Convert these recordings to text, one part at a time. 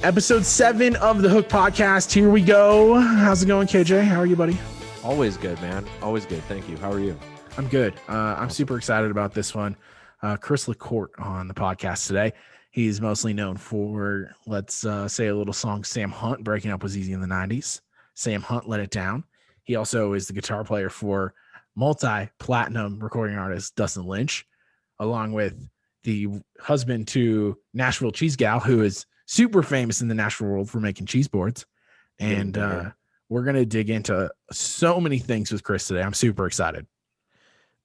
Episode 7 of the Hook Podcast. Here we go. How's it going, KJ? How are you, buddy? Always good, man. Always good. Thank you. How are you? I'm good. I'm super excited about this one. Chris LaCorte on the podcast today. He's mostly known for, let's say, a little song, Sam Hunt, Breaking Up Was Easy in the 90s. Sam Hunt, Let It Down. He also is the guitar player for multi-platinum recording artist Dustin Lynch, along with the husband to Nashville Cheese Gal, who is super famous in the Nashville world for making cheese boards. And we're going to dig into so many things with Chris today. I'm super excited.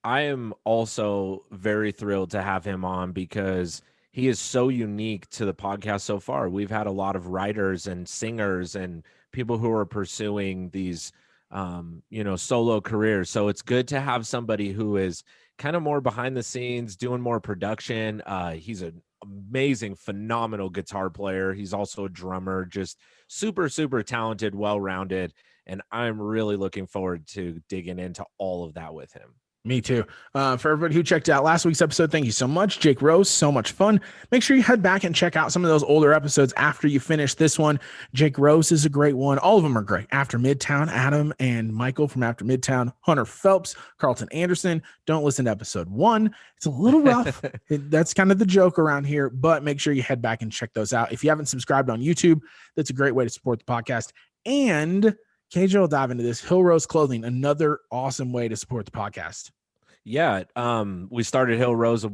I am also very thrilled to have him on because he is so unique to the podcast so far. We've had a lot of writers and singers and people who are pursuing these, solo careers. So it's good to have somebody who is kind of more behind the scenes, doing more production. He's an amazing, phenomenal guitar player. He's also a drummer, just super, super talented, well-rounded. And I'm really looking forward to digging into all of that with him. Me too. For everybody who checked out last week's episode, thank you so much. Jake Rose, so much fun. Make sure you head back and check out some of those older episodes after you finish this one. Jake Rose is a great one. All of them are great. After Midtown, Adam and Michael from After Midtown, Hunter Phelps, Carlton Anderson. Don't listen to episode 1. It's a little rough. That's kind of the joke around here, but make sure you head back and check those out. If you haven't subscribed on YouTube, that's a great way to support the podcast. And KJ will dive into this. Hill Rose Clothing, another awesome way to support the podcast. Yeah, we started Hill Rose, or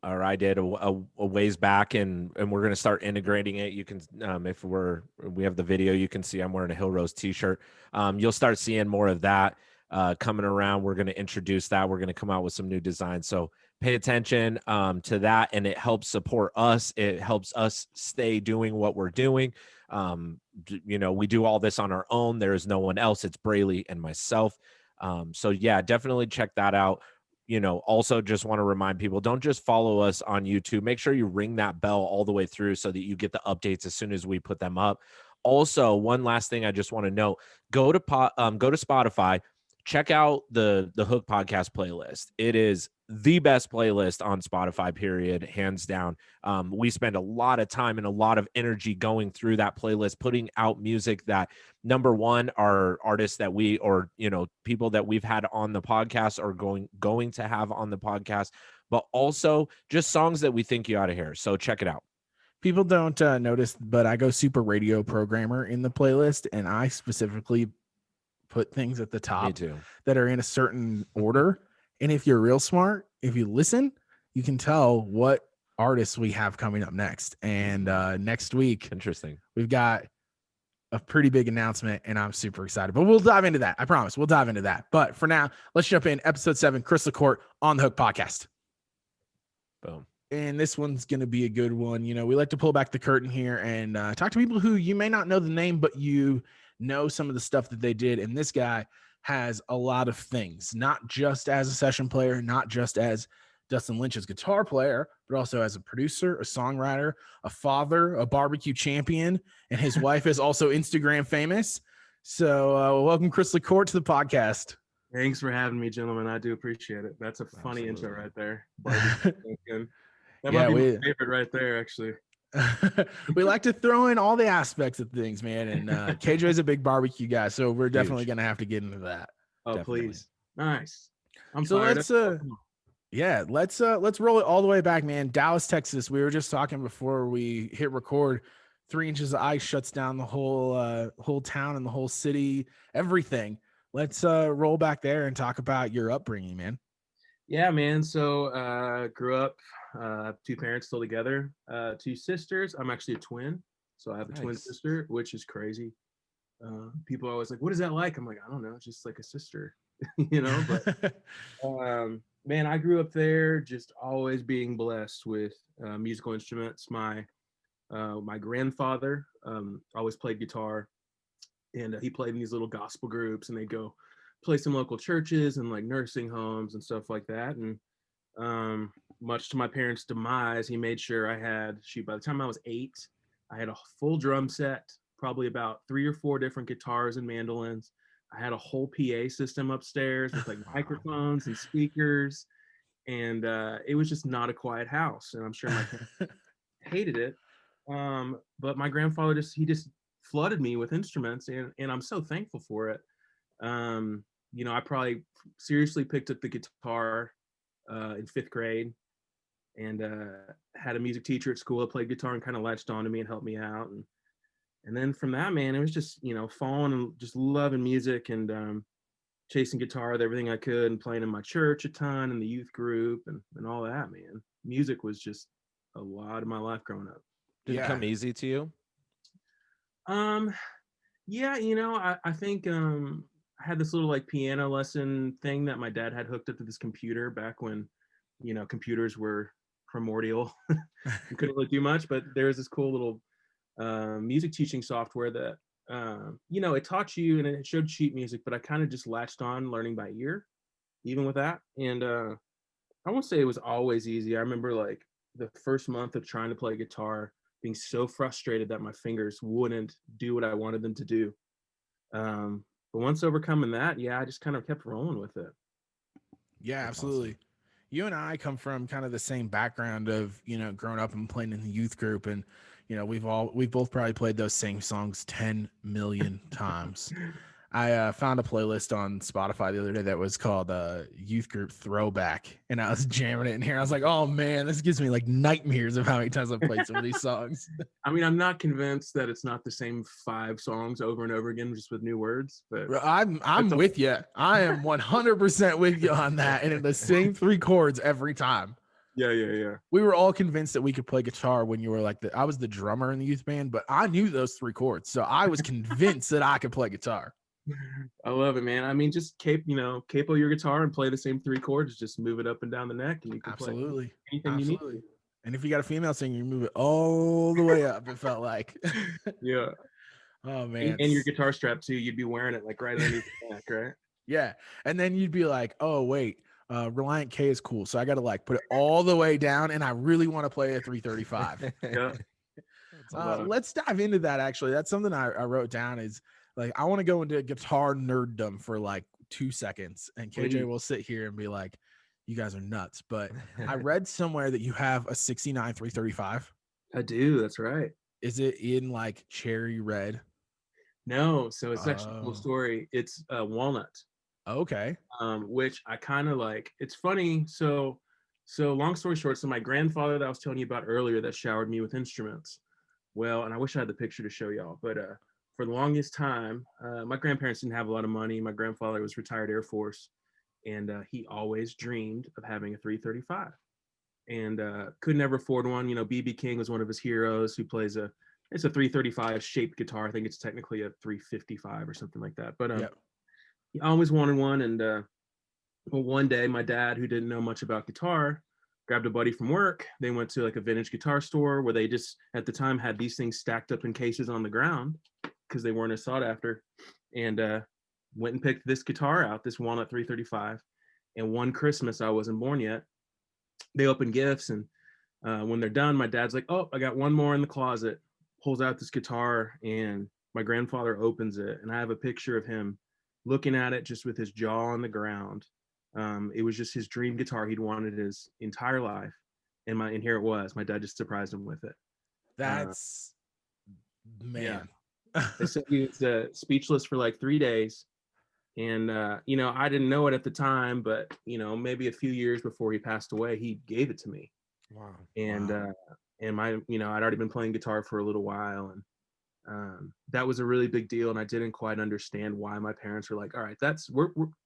I did a ways back, and we're going to start integrating it. You can, if we have the video, you can see I'm wearing a Hill Rose t-shirt. You'll start seeing more of that coming around. We're going to introduce that. We're going to come out with some new designs. So pay attention to that, and it helps support us. It helps us stay doing what we're doing. We do all this on our own. There is no one else. It's Braley and myself. So yeah, definitely check that out. Also just want to remind people, don't just follow us on YouTube. Make sure you ring that bell all the way through so that you get the updates as soon as we put them up. Also, one last thing I just want to note, go to Spotify, check out the Hook Podcast playlist. It is the best playlist on Spotify, period, hands down. We spend a lot of time and a lot of energy going through that playlist, putting out music that, number one, are artists that people that we've had on the podcast or going to have on the podcast, but also just songs that we think you ought to hear. So check it out. People don't notice, but I go super radio programmer in the playlist, and I specifically put things at the top that are in a certain order. And if you're real smart, if you listen, you can tell what artists we have coming up next. And next week, interesting, we've got a pretty big announcement, and I'm super excited. But we'll dive into that. I promise we'll dive into that. But for now, let's jump in. Episode 7, Chris LaCorte on the Hook Podcast. Boom. And this one's going to be a good one. We like to pull back the curtain here and talk to people who you may not know the name, but you know some of the stuff that they did. And this guy has a lot of things, not just as a session player, not just as Dustin Lynch's guitar player, but also as a producer, a songwriter, a father, a barbecue champion, and his wife is also Instagram famous. So welcome Chris LaCorte to the podcast. Thanks for having me, gentlemen. I do appreciate it. That's a funny intro right there. That might be my favorite right there, actually. We like to throw in all the aspects of things, man. And KJ is a big barbecue guy, so we're definitely going to have to get into that. Oh, definitely. Please. Nice. Let's roll it all the way back, man. Dallas, Texas. We were just talking before we hit record. 3 inches of ice shuts down the whole town and the whole city, everything. Let's roll back there and talk about your upbringing, man. Yeah, man. So grew up, 2 parents still together, 2 sisters. I'm actually a twin. So I have a twin sister, which is crazy. People are always like, what is that like? I'm like, I don't know. It's just like a sister, but man, I grew up there just always being blessed with musical instruments. My grandfather always played guitar, and he played in these little gospel groups, and they'd go play some local churches and like nursing homes and stuff like that. And much to my parents' demise, he made sure by the time I was 8, I had a full drum set, probably about 3 or 4 different guitars and mandolins. I had a whole PA system upstairs with like microphones and speakers. And it was just not a quiet house. And I'm sure my parents hated it. But my grandfather he just flooded me with instruments, and I'm so thankful for it. I probably seriously picked up the guitar in 5th grade, and had a music teacher at school that played guitar and kind of latched on to me and helped me out. And then from that, man, it was just, falling and just loving music, and chasing guitar with everything I could, and playing in my church a ton and the youth group and all that, man. Music was just a lot of my life growing up. Did it come easy to you? Yeah, I think I had this little like piano lesson thing that my dad had hooked up to this computer back when, computers were primordial. You couldn't really do much, but there was this cool little music teaching software that it taught you and it showed sheet music, but I kind of just latched on learning by ear even with that. And I won't say it was always easy. I remember like the first month of trying to play guitar being so frustrated that my fingers wouldn't do what I wanted them to do. But once overcoming that, I just kind of kept rolling with it. Yeah, That's absolutely. awesome. You and I come from kind of the same background of, growing up and playing in the youth group. And, we've both probably played those same songs 10 million times. I found a playlist on Spotify the other day that was called Youth Group Throwback, and I was jamming it in here. I was like, oh man, this gives me like nightmares of how many times I've played some of these songs. I mean, I'm not convinced that it's not the same 5 songs over and over again, just with new words. But I'm with you. I am 100% with you on that, and in the same 3 chords every time. Yeah. We were all convinced that we could play guitar when you were like I was the drummer in the youth band, but I knew those 3 chords, so I was convinced that I could play guitar. I love it, man. I mean, just capo your guitar and play the same 3 chords. Just move it up and down the neck, and you can play anything you need. And if you got a female singer, you move it all the way up. It felt like. Yeah. Oh man. And your guitar strap too. You'd be wearing it like right underneath the neck, right? Yeah. And then you'd be like, oh wait, Reliant K is cool, so I got to like put it all the way down, and I really want to play a 335. Yeah. Let's dive into that. Actually, that's something I wrote down. Is like I want to go into guitar nerddom for like 2 seconds, and KJ will sit here and be like, "You guys are nuts." But I read somewhere that you have a 69 335. I do. That's right. Is it in like cherry red? No. So it's actually a cool story. It's walnut. Okay. Which I kind of like. It's funny. So long story short, so my grandfather that I was telling you about earlier that showered me with instruments. Well, and I wish I had the picture to show y'all, but for the longest time, my grandparents didn't have a lot of money. My grandfather was retired Air Force, and he always dreamed of having a 335, and could never afford one. B.B. King was one of his heroes, who plays it's a 335 shaped guitar. I think it's technically a 355 or something like that. But he always wanted one, and well, one day my dad, who didn't know much about guitar, grabbed a buddy from work. They went to like a vintage guitar store where they just at the time had these things stacked up in cases on the ground because they weren't as sought after, and went and picked this guitar out, this walnut 335. And one Christmas, I wasn't born yet, they opened gifts, and when they're done, my dad's like, oh, I got one more in the closet, pulls out this guitar, and my grandfather opens it, and I have a picture of him looking at it just with his jaw on the ground. It was just his dream guitar he'd wanted his entire life, and here it was. My dad just surprised him with it. That's man. They said he was speechless for like 3 days, and I didn't know it at the time, but maybe a few years before he passed away, he gave it to me. Wow. And and my I'd already been playing guitar for a little while, and that was a really big deal, and I didn't quite understand why my parents were like, all right,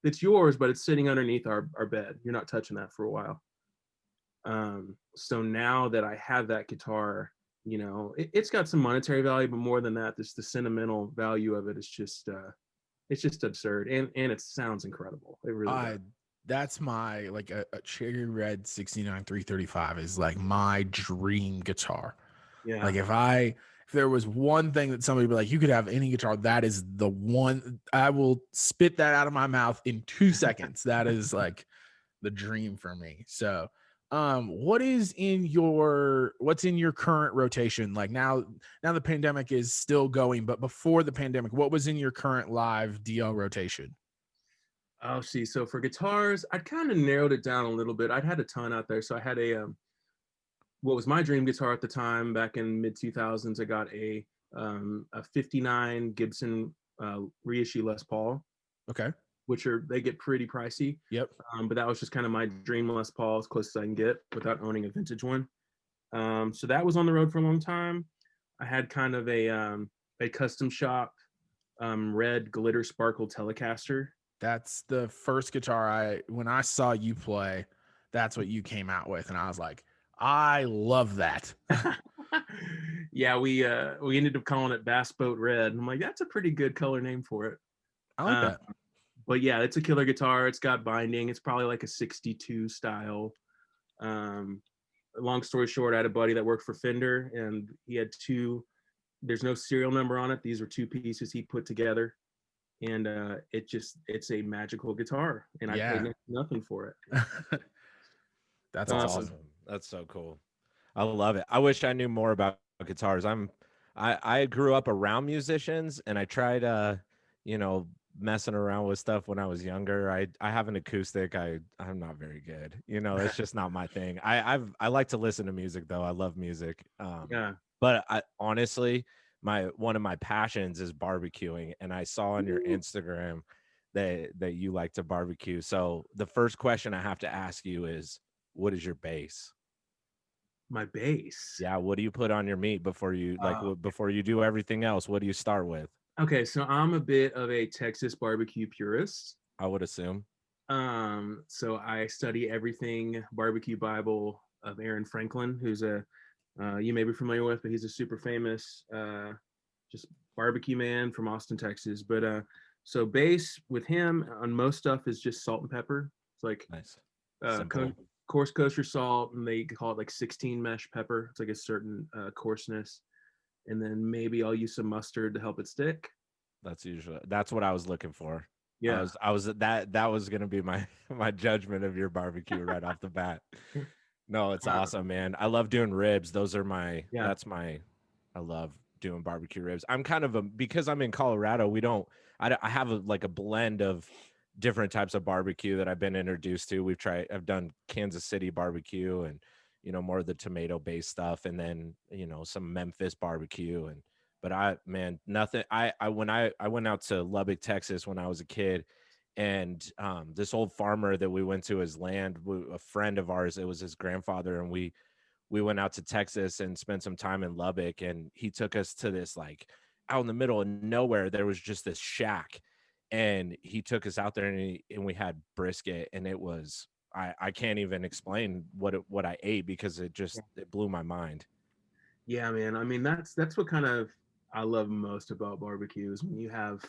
it's yours, but it's sitting underneath our bed, you're not touching that for a while. So now that I have that guitar, it's got some monetary value, but more than that, the sentimental value of it is just it's just absurd, and it sounds incredible. It really does. That's my like a cherry red 69 335 is like my dream guitar. Yeah. Like if there was one thing that somebody would be like, you could have any guitar, that is the one. I will spit that out of my mouth in 2 seconds. That is like the dream for me. So what's in your current rotation? Like now the pandemic is still going, but before the pandemic, what was in your current live DL rotation? Oh, see, so for guitars, I'd kind of narrowed it down a little bit. I'd had a ton out there. So I had a what was my dream guitar at the time, back in mid 2000s, I got a 59 Gibson reissue Les Paul, Okay. which they get pretty pricey. Yep. But that was just kind of my dream Les Paul, as close as I can get without owning a vintage one. So that was on the road for a long time. I had kind of a custom shop red glitter sparkle Telecaster. That's the first guitar when I saw you play, that's what you came out with. And I was like, I love that. Yeah, we ended up calling it Bass Boat Red. I'm like, that's a pretty good color name for it. I like that. But yeah, it's a killer guitar. It's got binding. It's probably like a 62 style. Long story short, I had a buddy that worked for Fender, and he had there's no serial number on it. These were two pieces he put together. And it's a magical guitar. And I paid nothing for it. That's awesome. That's so cool. I love it. I wish I knew more about guitars. I grew up around musicians, and I tried messing around with stuff when I was younger. I have an acoustic. I'm not very good. It's just not my thing. I like to listen to music though. I love music. But I honestly, one of my passions is barbecuing, and I saw on your Instagram that you like to barbecue. So the first question I have to ask you is, what is your base? My base. Yeah. What do you put on your meat before you before you do everything else? What do you start with? Okay, so I'm a bit of a Texas barbecue purist. I would assume. So I study everything barbecue Bible of Aaron Franklin, who's you may be familiar with, but he's a super famous just barbecue man from Austin, Texas. But so base with him on most stuff is just salt and pepper. It's like nice. Coarse kosher salt, and they call it like 16 mesh pepper. It's like a certain coarseness. And then maybe I'll use some mustard to help it stick. That's what I was looking for. Yeah. That was going to be my judgment of your barbecue right off the bat. No, it's awesome, man. I love doing ribs. Those are I love doing barbecue ribs. I'm kind of because I'm in Colorado, I have a blend of different types of barbecue that I've been introduced to. I've done Kansas City barbecue, and more of the tomato based stuff, and then some Memphis barbecue. But I went out to Lubbock, Texas when I was a kid, and this old farmer that we went to his land, a friend of ours, it was his grandfather, and we went out to Texas and spent some time in Lubbock, and he took us to this out in the middle of nowhere. There was just this shack, and he took us out there, and we had brisket, and it was I can't even explain what I ate, because it blew my mind. Yeah, man. I mean, that's what kind of I love most about barbecues, when you have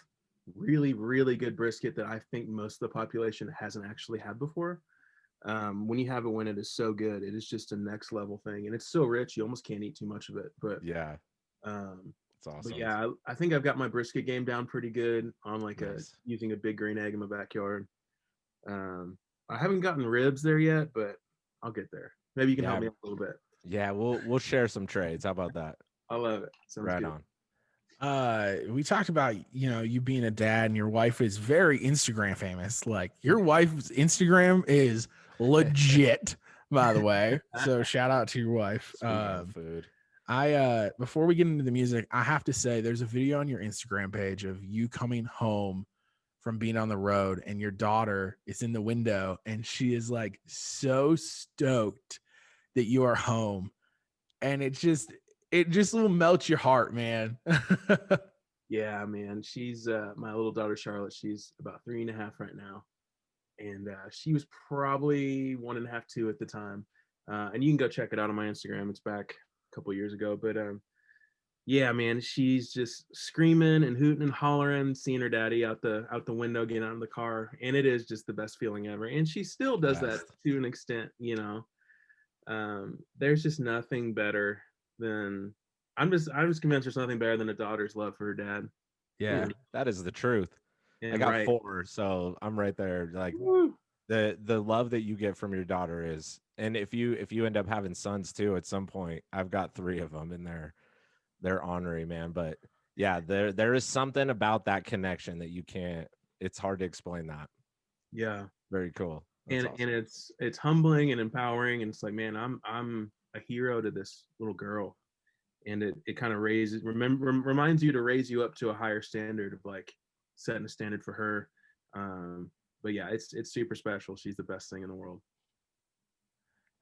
really, really good brisket that I think most of the population hasn't actually had before. When you have it, when it is so good, it is just a next level thing, and it's so rich you almost can't eat too much of it. But yeah, it's awesome. But yeah, I think I've got my brisket game down pretty good on nice. Using a big green egg in my backyard. I haven't gotten ribs there yet, but I'll get there. Maybe you can help me out a little bit. Yeah, we'll share some trades. How about that? I love it. Sounds right good. On. We talked about you being a dad, and your wife is very Instagram famous. Like, your wife's Instagram is legit, by the way. So shout out to your wife. Food. Before we get into the music, I have to say there's a video on your Instagram page of you coming home from being on the road, and your daughter is in the window, and she is like so stoked that you are home, and it just will melt your heart, man. Yeah, man. She's my little daughter Charlotte. She's about 3.5 right now, and she was probably 1.5, 2 at the time. And you can go check it out on my Instagram. It's back a couple years ago, but yeah, man, she's just screaming and hooting and hollering, seeing her daddy out the window, getting out of the car, and it is just the best feeling ever. And she still does that to an extent, There's just nothing better than I'm just convinced there's nothing better than a daughter's love for her dad. Yeah, that is the truth. I got 4, so I'm right there. Like, the love that you get from your daughter is, and if you end up having sons too at some point, I've got 3 of them in there. They're honorary, man. But yeah, there is something about that connection that it's hard to explain that. Yeah. Very cool. That's and awesome. it's humbling and empowering, and it's like, man, I'm a hero to this little girl, and it kind of reminds you to raise you up to a higher standard of like setting a standard for her. But yeah, it's super special. She's the best thing in the world.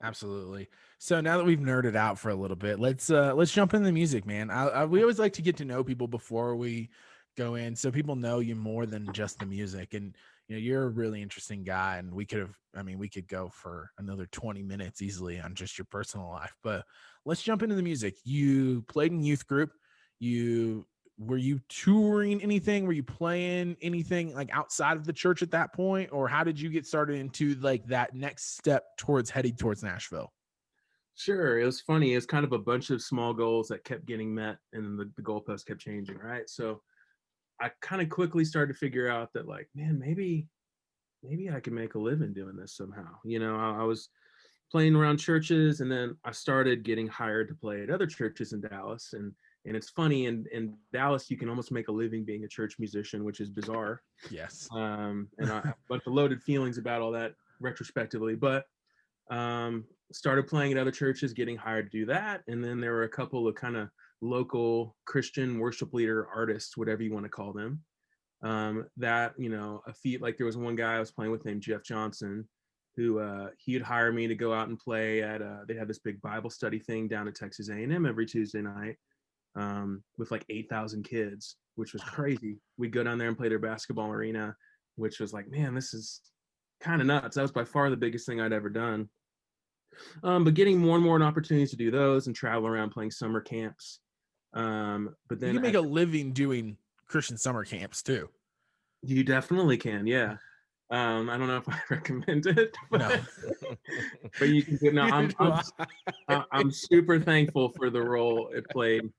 Absolutely. So now that we've nerded out for a little bit, let's jump into the music, man. We always like to get to know people before we go in, so people know you more than just the music. And you know, you're a really interesting guy, and we could go for another 20 minutes easily on just your personal life. But let's jump into the music. You played in youth group. Were you touring anything? Were you playing anything like outside of the church at that point? Or how did you get started into like that next step towards heading towards Nashville? Sure, it was funny. It's kind of a bunch of small goals that kept getting met, and then the goalposts kept changing, right? So I kind of quickly started to figure out that, like, man, maybe I can make a living doing this somehow. You know, I was playing around churches, and then I started getting hired to play at other churches in Dallas. And it's funny, in Dallas you can almost make a living being a church musician, which is bizarre. Yes. And I have a bunch of loaded feelings about all that retrospectively, but started playing at other churches, getting hired to do that. And then there were a couple of kind of local Christian worship leader artists, whatever you want to call them, that, you know, like there was one guy I was playing with named Jeff Johnson, who he'd hire me to go out and play at they had this big Bible study thing down at Texas A&M every Tuesday night, with like 8,000 kids, which was crazy. We'd go down there and play their basketball arena, which was like, man, this is kind of nuts. That was by far the biggest thing I'd ever done. But getting more and more opportunities to do those and travel around playing summer camps. But You then can make a living doing Christian summer camps too. you definitely can, yeah. I don't know if I recommend it, but, No. but you can do it. No, Neither do I. I'm super thankful for the role it played,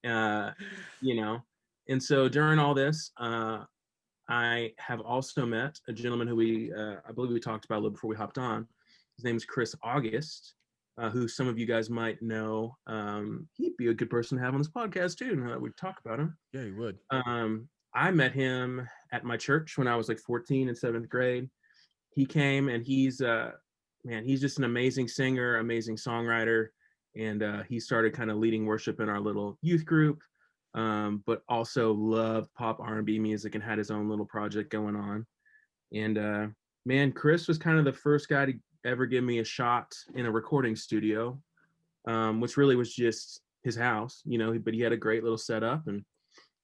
uh, you know. And so during all this, I have also met a gentleman who I believe we talked about a little before we hopped on. His name is Chris August, who some of you guys might know. He'd be a good person to have on this podcast too. Now that we talk about him. Yeah, you would. I met him at my church when I was like 14 in 7th grade. He came, and he's just an amazing singer, amazing songwriter. And he started kind of leading worship in our little youth group, but also loved pop R&B music and had his own little project going on. And man, Chris was kind of the first guy to ever give me a shot in a recording studio, which really was just his house, you know, but he had a great little setup and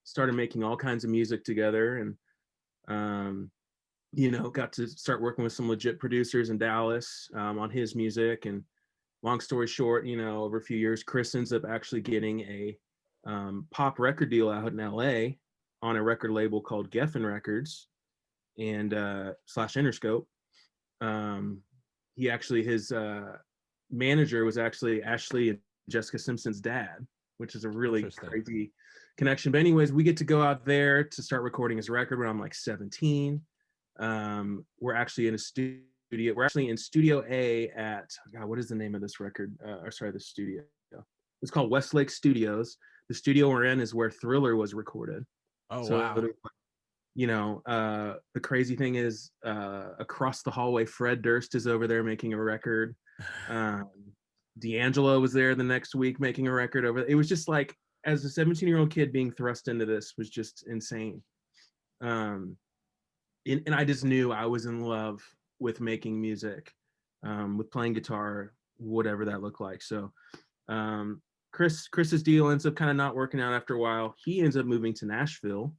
started making all kinds of music together. And you know, got to start working with some legit producers in Dallas, on his music. And long story short, you know, over a few years, Chris ends up actually getting a pop record deal out in LA on a record label called Geffen Records and slash Interscope. His manager was actually Ashley and Jessica Simpson's dad, which is a really crazy connection. But anyways, we get to go out there to start recording his record when I'm like 17. We're actually in a studio. We're actually in Studio A at, God, what is the name of this record? The studio. It's called Westlake Studios. The studio we're in is where Thriller was recorded. Oh, so, wow. You know, the crazy thing is, across the hallway, Fred Durst is over there making a record. D'Angelo was there the next week making a record over. It was just like, as a 17-year-old kid being thrust into this was just insane. And I just knew I was in love with making music, with playing guitar, whatever that looked like. So Chris's deal ends up kind of not working out after a while. He ends up moving to Nashville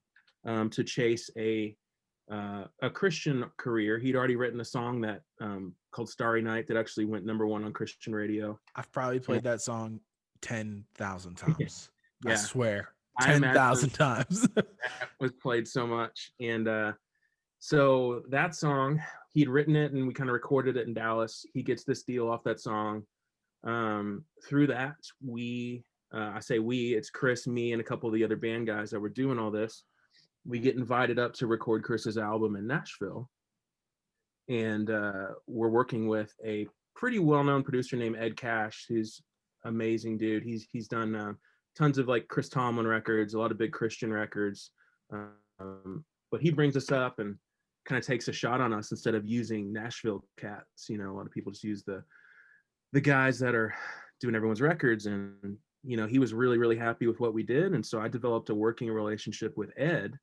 to chase a Christian career. He'd already written a song that called Starry Night that actually went #1 on Christian radio. I've probably played that song 10,000 times. Yeah. I swear. 10,000 times. Was played so much. And so that song, he'd written it and we kind of recorded it in Dallas. He gets this deal off that song. Through that, it's Chris, me, and a couple of the other band guys that were doing all this. We get invited up to record Chris's album in Nashville. And we're working with a pretty well-known producer named Ed Cash, who's amazing dude. He's done tons of like Chris Tomlin records, a lot of big Christian records. But he brings us up and kind of takes a shot on us instead of using Nashville cats. You know, a lot of people just use the guys that are doing everyone's records, and you know, he was really, really happy with what we did. And so I developed a working relationship with Ed,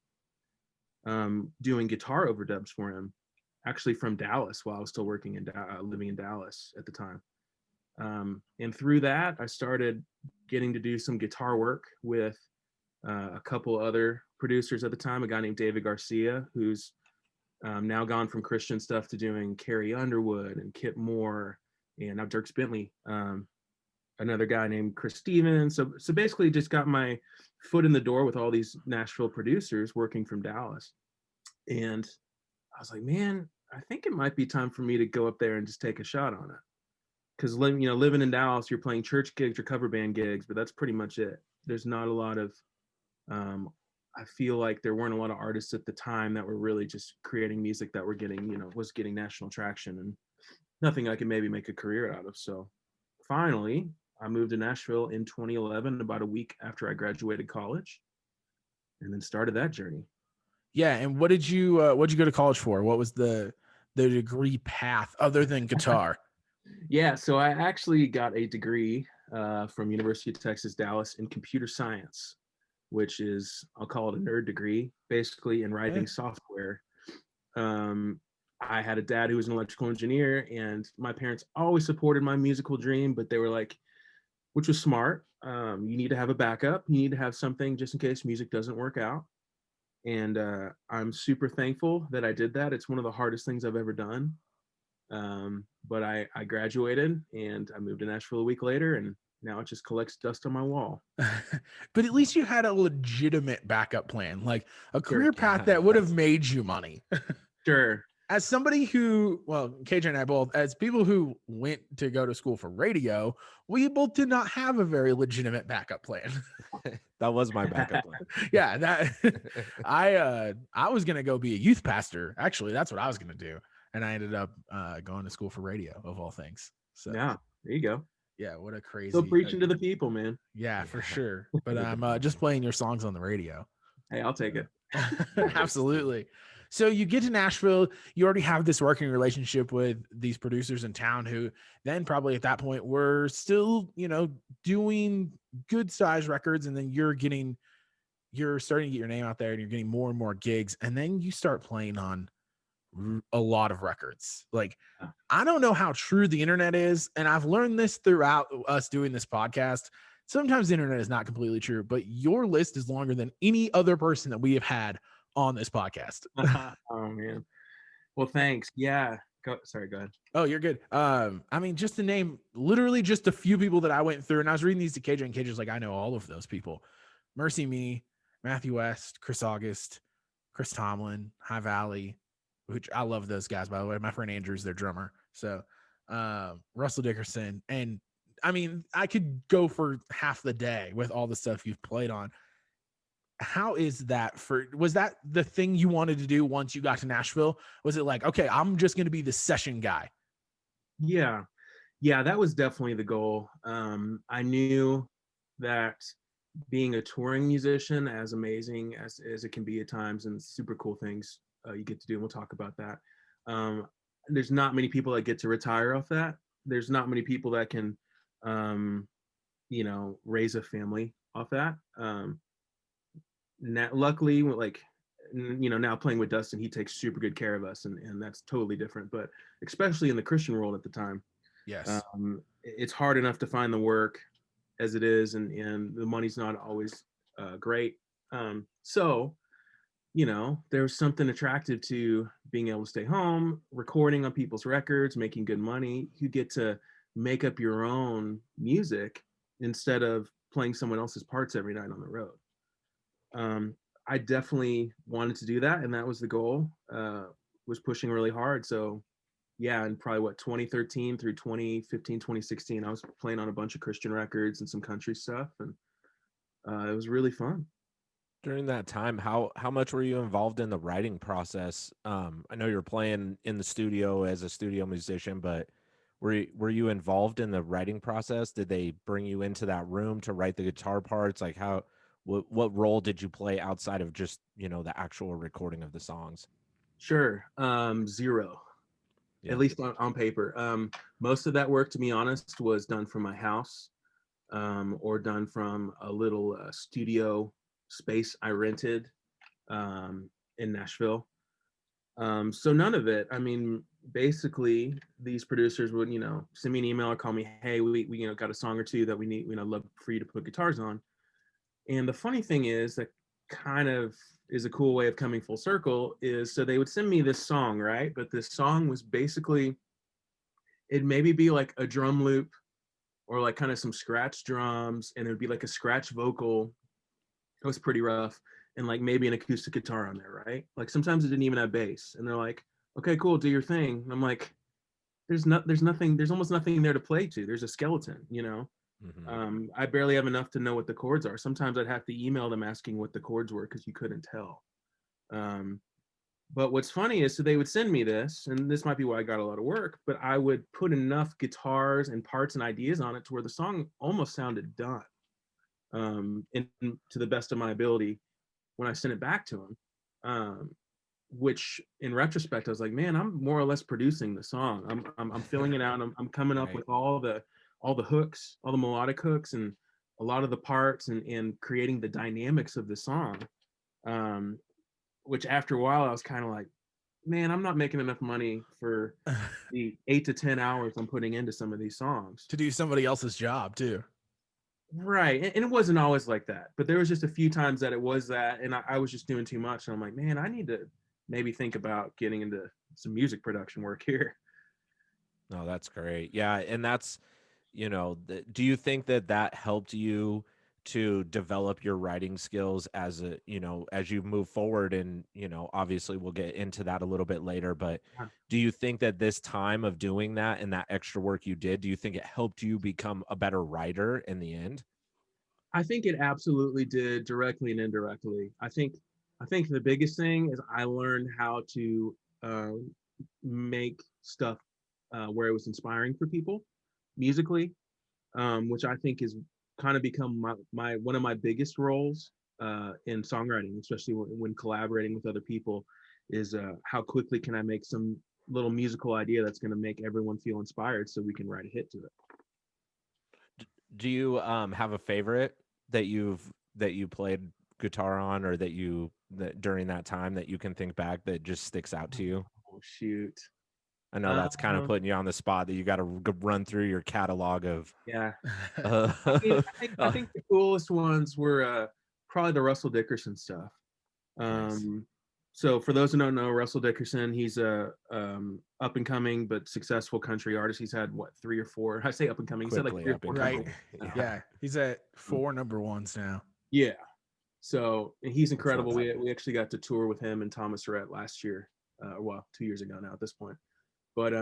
doing guitar overdubs for him, actually from Dallas, while I was still working in living in Dallas at the time. And through that, I started getting to do some guitar work with a couple other producers at the time, a guy named David Garcia, who's now gone from Christian stuff to doing Carrie Underwood and Kip Moore, and now Dierks Bentley, another guy named Chris Stevens. So basically just got my foot in the door with all these Nashville producers working from Dallas. And I was like, man, I think it might be time for me to go up there and just take a shot on it. Because living in Dallas, you're playing church gigs or cover band gigs, but that's pretty much it. There's not a lot of, I feel like there weren't a lot of artists at the time that were really just creating music that were getting, was getting national traction, and nothing I could maybe make a career out of. So finally, I moved to Nashville in 2011, about a week after I graduated college, and then started that journey. Yeah. And what did you go to college for? What was the degree path other than guitar? Yeah, so I actually got a degree from University of Texas, Dallas in computer science, which is, I'll call it a nerd degree, basically in writing software. I had a dad who was an electrical engineer, and my parents always supported my musical dream, but they were like, which was smart. You need to have a backup. You need to have something just in case music doesn't work out. And I'm super thankful that I did that. It's one of the hardest things I've ever done. But I graduated and I moved to Nashville a week later, and now it just collects dust on my wall. But at least you had a legitimate backup plan, like a career path that would have made you money. Sure. As somebody who, well, KJ and I both, as people who went to go to school for radio, we both did not have a very legitimate backup plan. That was my backup plan. Yeah, that I was gonna go be a youth pastor. Actually, that's what I was gonna do, and I ended up going to school for radio, of all things. So yeah, there you go. Yeah, what a crazy. Still preaching to the people, man. Yeah, for sure. But I'm just playing your songs on the radio. Hey, I'll take it. Absolutely. So you get to Nashville, you already have this working relationship with these producers in town who then probably at that point were still, doing good size records. And then you're starting to get your name out there and you're getting more and more gigs. And then you start playing on a lot of records. Like, I don't know how true the internet is. And I've learned this throughout us doing this podcast. Sometimes the internet is not completely true, but your list is longer than any other person that we have had on this podcast. Oh man. Well, thanks. Yeah. Sorry, go ahead. Oh, you're good. I mean, just to name literally just a few people that I went through, and I was reading these to KJ, and KJ's like, I know all of those people. Mercy Me, Matthew West, Chris August, Chris Tomlin, High Valley, which I love those guys, by the way. My friend Andrew's their drummer. So Russell Dickerson. And I mean, I could go for half the day with all the stuff you've played on. How is that was that the thing you wanted to do once you got to Nashville? Was it like, okay, I'm just going to be the session guy? Yeah, that was definitely the goal. I knew that being a touring musician, as amazing as it can be at times, and super cool things you get to do, and we'll talk about that. There's not many people that get to retire off that. There's not many people that can, raise a family off that. Luckily, like, now playing with Dustin, he takes super good care of us, and that's totally different. But especially in the Christian world at the time, yes, it's hard enough to find the work as it is, and the money's not always great. So, there's something attractive to being able to stay home, recording on people's records, making good money. You get to make up your own music instead of playing someone else's parts every night on the road. I definitely wanted to do that, and that was the goal. Was pushing really hard. So yeah, and probably 2013 through 2015, 2016, I was playing on a bunch of Christian records and some country stuff, and it was really fun. During that time, how much were you involved in the writing process? I know you're playing in the studio as a studio musician, but were you involved in the writing process? Did they bring you into that room to write the guitar parts? Like what role did you play outside of just, the actual recording of the songs? Sure. Zero, Yeah. at least on paper. Most of that work, to be honest, was done from my house, or done from a little studio space I rented in Nashville. So none of it. I mean, basically, these producers would, send me an email or call me, hey, we got a song or two that we need, love for you to put guitars on. And the funny thing is that kind of is a cool way of coming full circle is so they would send me this song, right? But this song was basically, it'd maybe be like a drum loop or like kind of some scratch drums, and it would be like a scratch vocal. It was pretty rough. And like maybe an acoustic guitar on there, right? Like sometimes it didn't even have bass. And they're like, okay, cool, do your thing. And I'm like, there's almost nothing there to play to. There's a skeleton, I barely have enough to know what the chords are. Sometimes I'd have to email them asking what the chords were because you couldn't tell. But what's funny is, so they would send me this, and this might be why I got a lot of work, but I would put enough guitars and parts and ideas on it to where the song almost sounded done, and to the best of my ability when I sent it back to them. Which in retrospect, I was like, man, I'm more or less producing the song. I'm filling it out. I'm coming up with all the hooks, all the melodic hooks, and a lot of the parts, and creating the dynamics of the song. Which after a while I was kind of like, man, I'm not making enough money for the 8 to 10 hours I'm putting into some of these songs to do somebody else's job too. Right. And it wasn't always like that, but there was just a few times that it was that, and I was just doing too much. And I'm like, man, I need to maybe think about getting into some music production work here. No, that's great. Yeah. And that's, do you think that helped you to develop your writing skills as as you move forward? And, obviously we'll get into that a little bit later, but do you think that this time of doing that and that extra work you did, do you think it helped you become a better writer in the end? I think it absolutely did, directly and indirectly. I think the biggest thing is I learned how to make stuff where it was inspiring for people musically, which I think is kind of become my one of my biggest roles in songwriting, especially when collaborating with other people, is how quickly can I make some little musical idea that's going to make everyone feel inspired so we can write a hit to it. Do you have a favorite that you played guitar on, or that during that time that you can think back that just sticks out to you? Oh shoot. I know that's kind of putting you on the spot, that you got to run through your catalog of. Yeah. I think the coolest ones were probably the Russell Dickerson stuff. Nice. So for those who don't know, Russell Dickerson, he's a up and coming but successful country artist. He's had 3 or 4. I say up and coming. He's had like 3 or 4. Right. Yeah. He's at 4 number ones now. Yeah. So he's incredible. We actually got to tour with him and Thomas Rhett last year. 2 years ago now at this point. But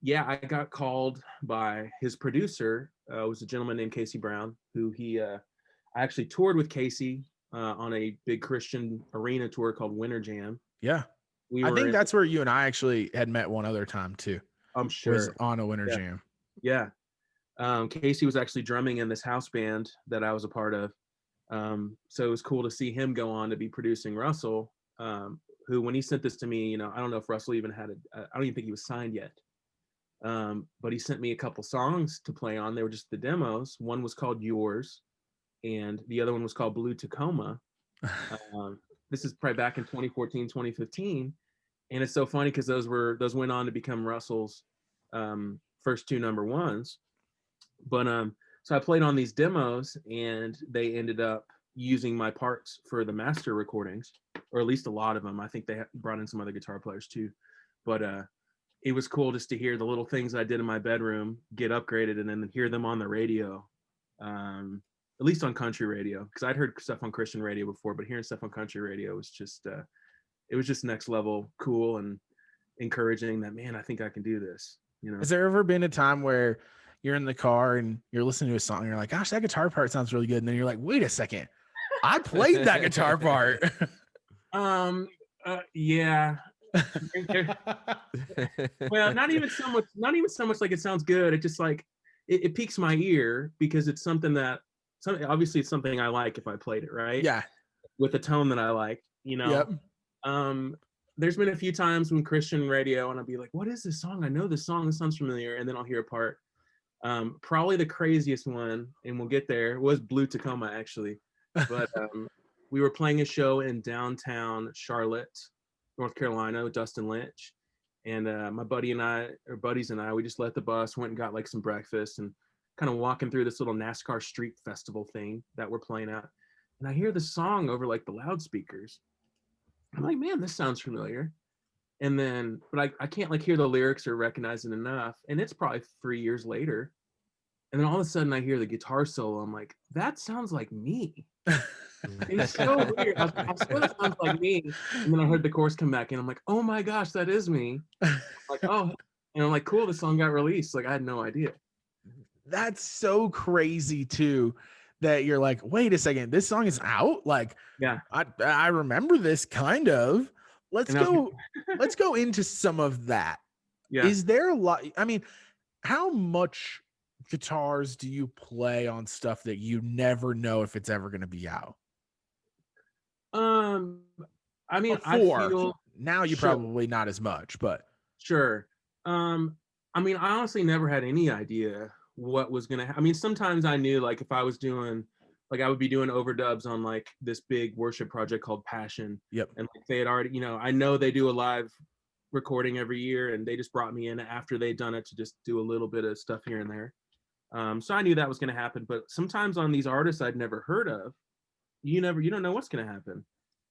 yeah, I got called by his producer. It was a gentleman named Casey Brown, who I actually toured with Casey on a big Christian arena tour called Winter Jam. Yeah. I think that's where you and I actually had met one other time too. I'm sure. Was on a Winter Jam. Yeah. Casey was actually drumming in this house band that I was a part of. So it was cool to see him go on to be producing Russell, who, when he sent this to me, I don't know if Russell even had I don't even think he was signed yet. But he sent me a couple songs to play on. They were just the demos. One was called Yours, and the other one was called Blue Tacoma. This is probably back in 2014, 2015. And it's so funny because those went on to become Russell's first 2 number ones. But so I played on these demos, and they ended up using my parts for the master recordings, or at least a lot of them. I think they brought in some other guitar players too. But it was cool just to hear the little things I did in my bedroom get upgraded, and then hear them on the radio, at least on country radio, because I'd heard stuff on Christian radio before, but hearing stuff on country radio was just it was just next level cool and encouraging that, man, I think I can do this. Has there ever been a time where you're in the car and you're listening to a song and you're like, gosh, that guitar part sounds really good, and then you're like, wait a second, I played that guitar part? Yeah. Well, not even so much like it sounds good. It just like it piques my ear because it's something obviously it's something I like if I played it right. Yeah. With a tone that I like, Yep. there's been a few times when Christian radio and I'll be like, what is this song? I know this song, this sounds familiar. And then I'll hear a part. Probably the craziest one, and we'll get there, was Blue Tacoma actually. But we were playing a show in downtown Charlotte, North Carolina with Dustin Lynch. And my buddies and I, we just left the bus, went and got like some breakfast and kind of walking through this little NASCAR street festival thing that we're playing at. And I hear the song over like the loudspeakers. I'm like, man, this sounds familiar. And then, but I can't like hear the lyrics or recognize it enough. And it's probably 3 years later. And then all of a sudden I hear the guitar solo. I'm like, that sounds like me. It's so weird. I swear that sounds like me. And then I heard the chorus come back and I'm like, oh my gosh, that is me. Like, oh, and I'm like, cool, the song got released. Like I had no idea. That's so crazy too, that you're like, wait a second, this song is out. Like, Yeah, I remember this kind of. Let's go into some of that. yeah. Is there a lot? I mean, how much guitars do you play on stuff that you never know if it's ever going to be out? I mean, Before, I feel now you sure. probably not as much, but Sure. I mean, I honestly never had any idea what was gonna. I mean, sometimes I knew like if I was doing, like I would be doing overdubs on like this big worship project called Passion. yep. And like they had already, you know, I know they do a live recording every year, and they just brought me in after they'd done it to just do a little bit of stuff here and there. So I knew that was gonna happen. But sometimes on these artists I'd never heard of, you don't know what's gonna happen.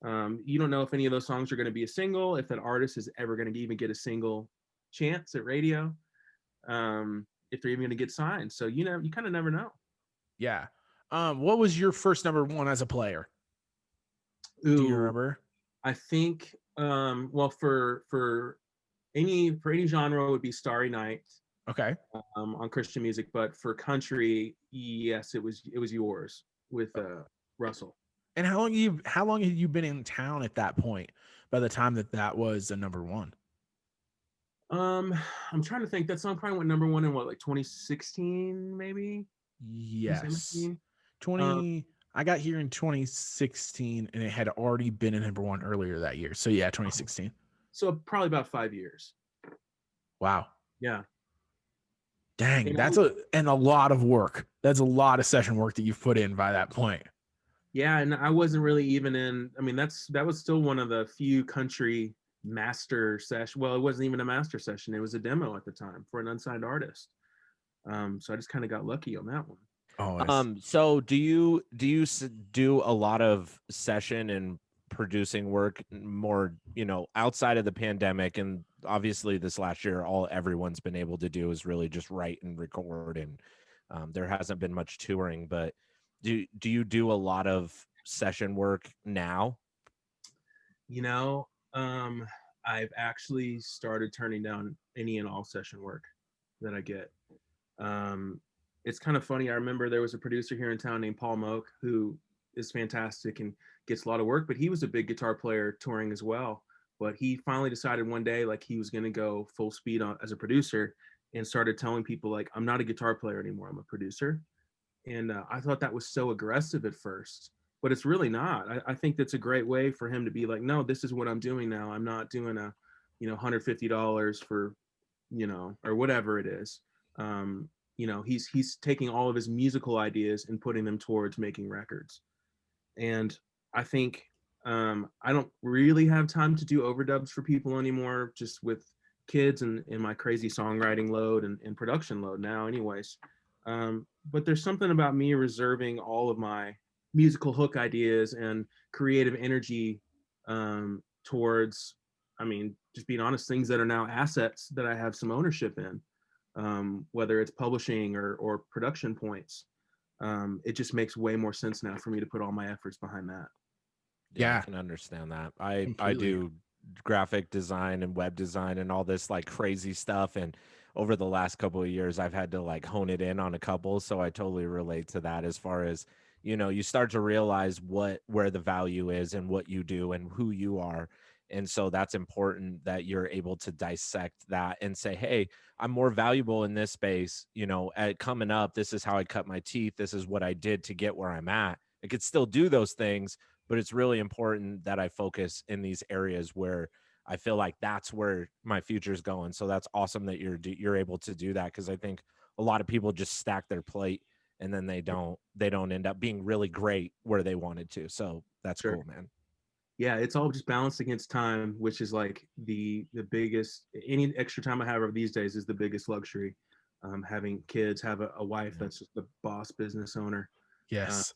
You don't know if any of those songs are going to be a single, if that artist is ever going to even get a single chance at radio, if they're even going to get signed. So, you know, you kind of never know. Yeah. What was your first number one as a player? Ooh, Do you remember? I think, well, for any genre it would be Starry Night. Okay. On Christian music, but for country, yes, it was Yours with Russell. And how long had you been in town at that point by the time that was a number one? I'm trying to think. That song probably went number one in what, like 2016, maybe? Yes. 2017? I got here in 2016 and it had already been in number one earlier that year. So yeah, 2016. So probably about 5 years. Wow. Yeah. Dang, And that's a lot of work. That's a lot of session work that you've put in by that point. yeah, and I wasn't really even in. I mean, that was still one of the few country master session. Well, it wasn't even a master session; it was a demo at the time for an unsigned artist. So I just kind of got lucky on that one. Oh, So do you do a lot of session and producing work more, you know, outside of the pandemic? And obviously this last year, all everyone's been able to do is really just write and record, and there hasn't been much touring. But do you do a lot of session work now? You know, I've actually started turning down any and all session work that I get. It's kind of funny. I remember there was a producer here in town named Paul Moak who is fantastic and gets a lot of work, but he was a big guitar player touring as well. But he finally decided one day like he was going to go full speed as a producer, and started telling people like, I'm not a guitar player anymore, I'm a producer. And I thought that was so aggressive at first, but it's really not. I think that's a great way for him to be like, no, this is what I'm doing now. I'm not doing a, you know, $150 for, you know, or whatever it is. You know, he's taking all of his musical ideas and putting them towards making records. And I think I don't really have time to do overdubs for people anymore, just with kids and my crazy songwriting load and production load now anyways. But there's something about me reserving all of my musical hook ideas and creative energy towards, I mean, just being honest, things that are now assets that I have some ownership in, whether it's publishing or production points. It just makes way more sense now for me to put all my efforts behind that. Yeah. I can understand that. I Completely. do graphic design and web design and all this like crazy stuff, and over the last couple of years I've had to like hone it in on a couple, so I totally relate to that. As far as, you know, you start to realize where the value is and what you do and who you are. And so that's important that you're able to dissect that and say, hey, I'm more valuable in this space, you know, coming up, this is how I cut my teeth, this is what I did to get where I'm at. I could still do those things, but it's really important that I focus in these areas where I feel like that's where my future is going. So that's awesome that you're able to do that, because I think a lot of people just stack their plate and then they don't end up being really great where they wanted to. So that's Sure. cool, man. Yeah, it's all just balanced against time, which is like the biggest. Any extra time I have over these days is the biggest luxury. Having kids, have a wife that's just the boss business owner. Yes.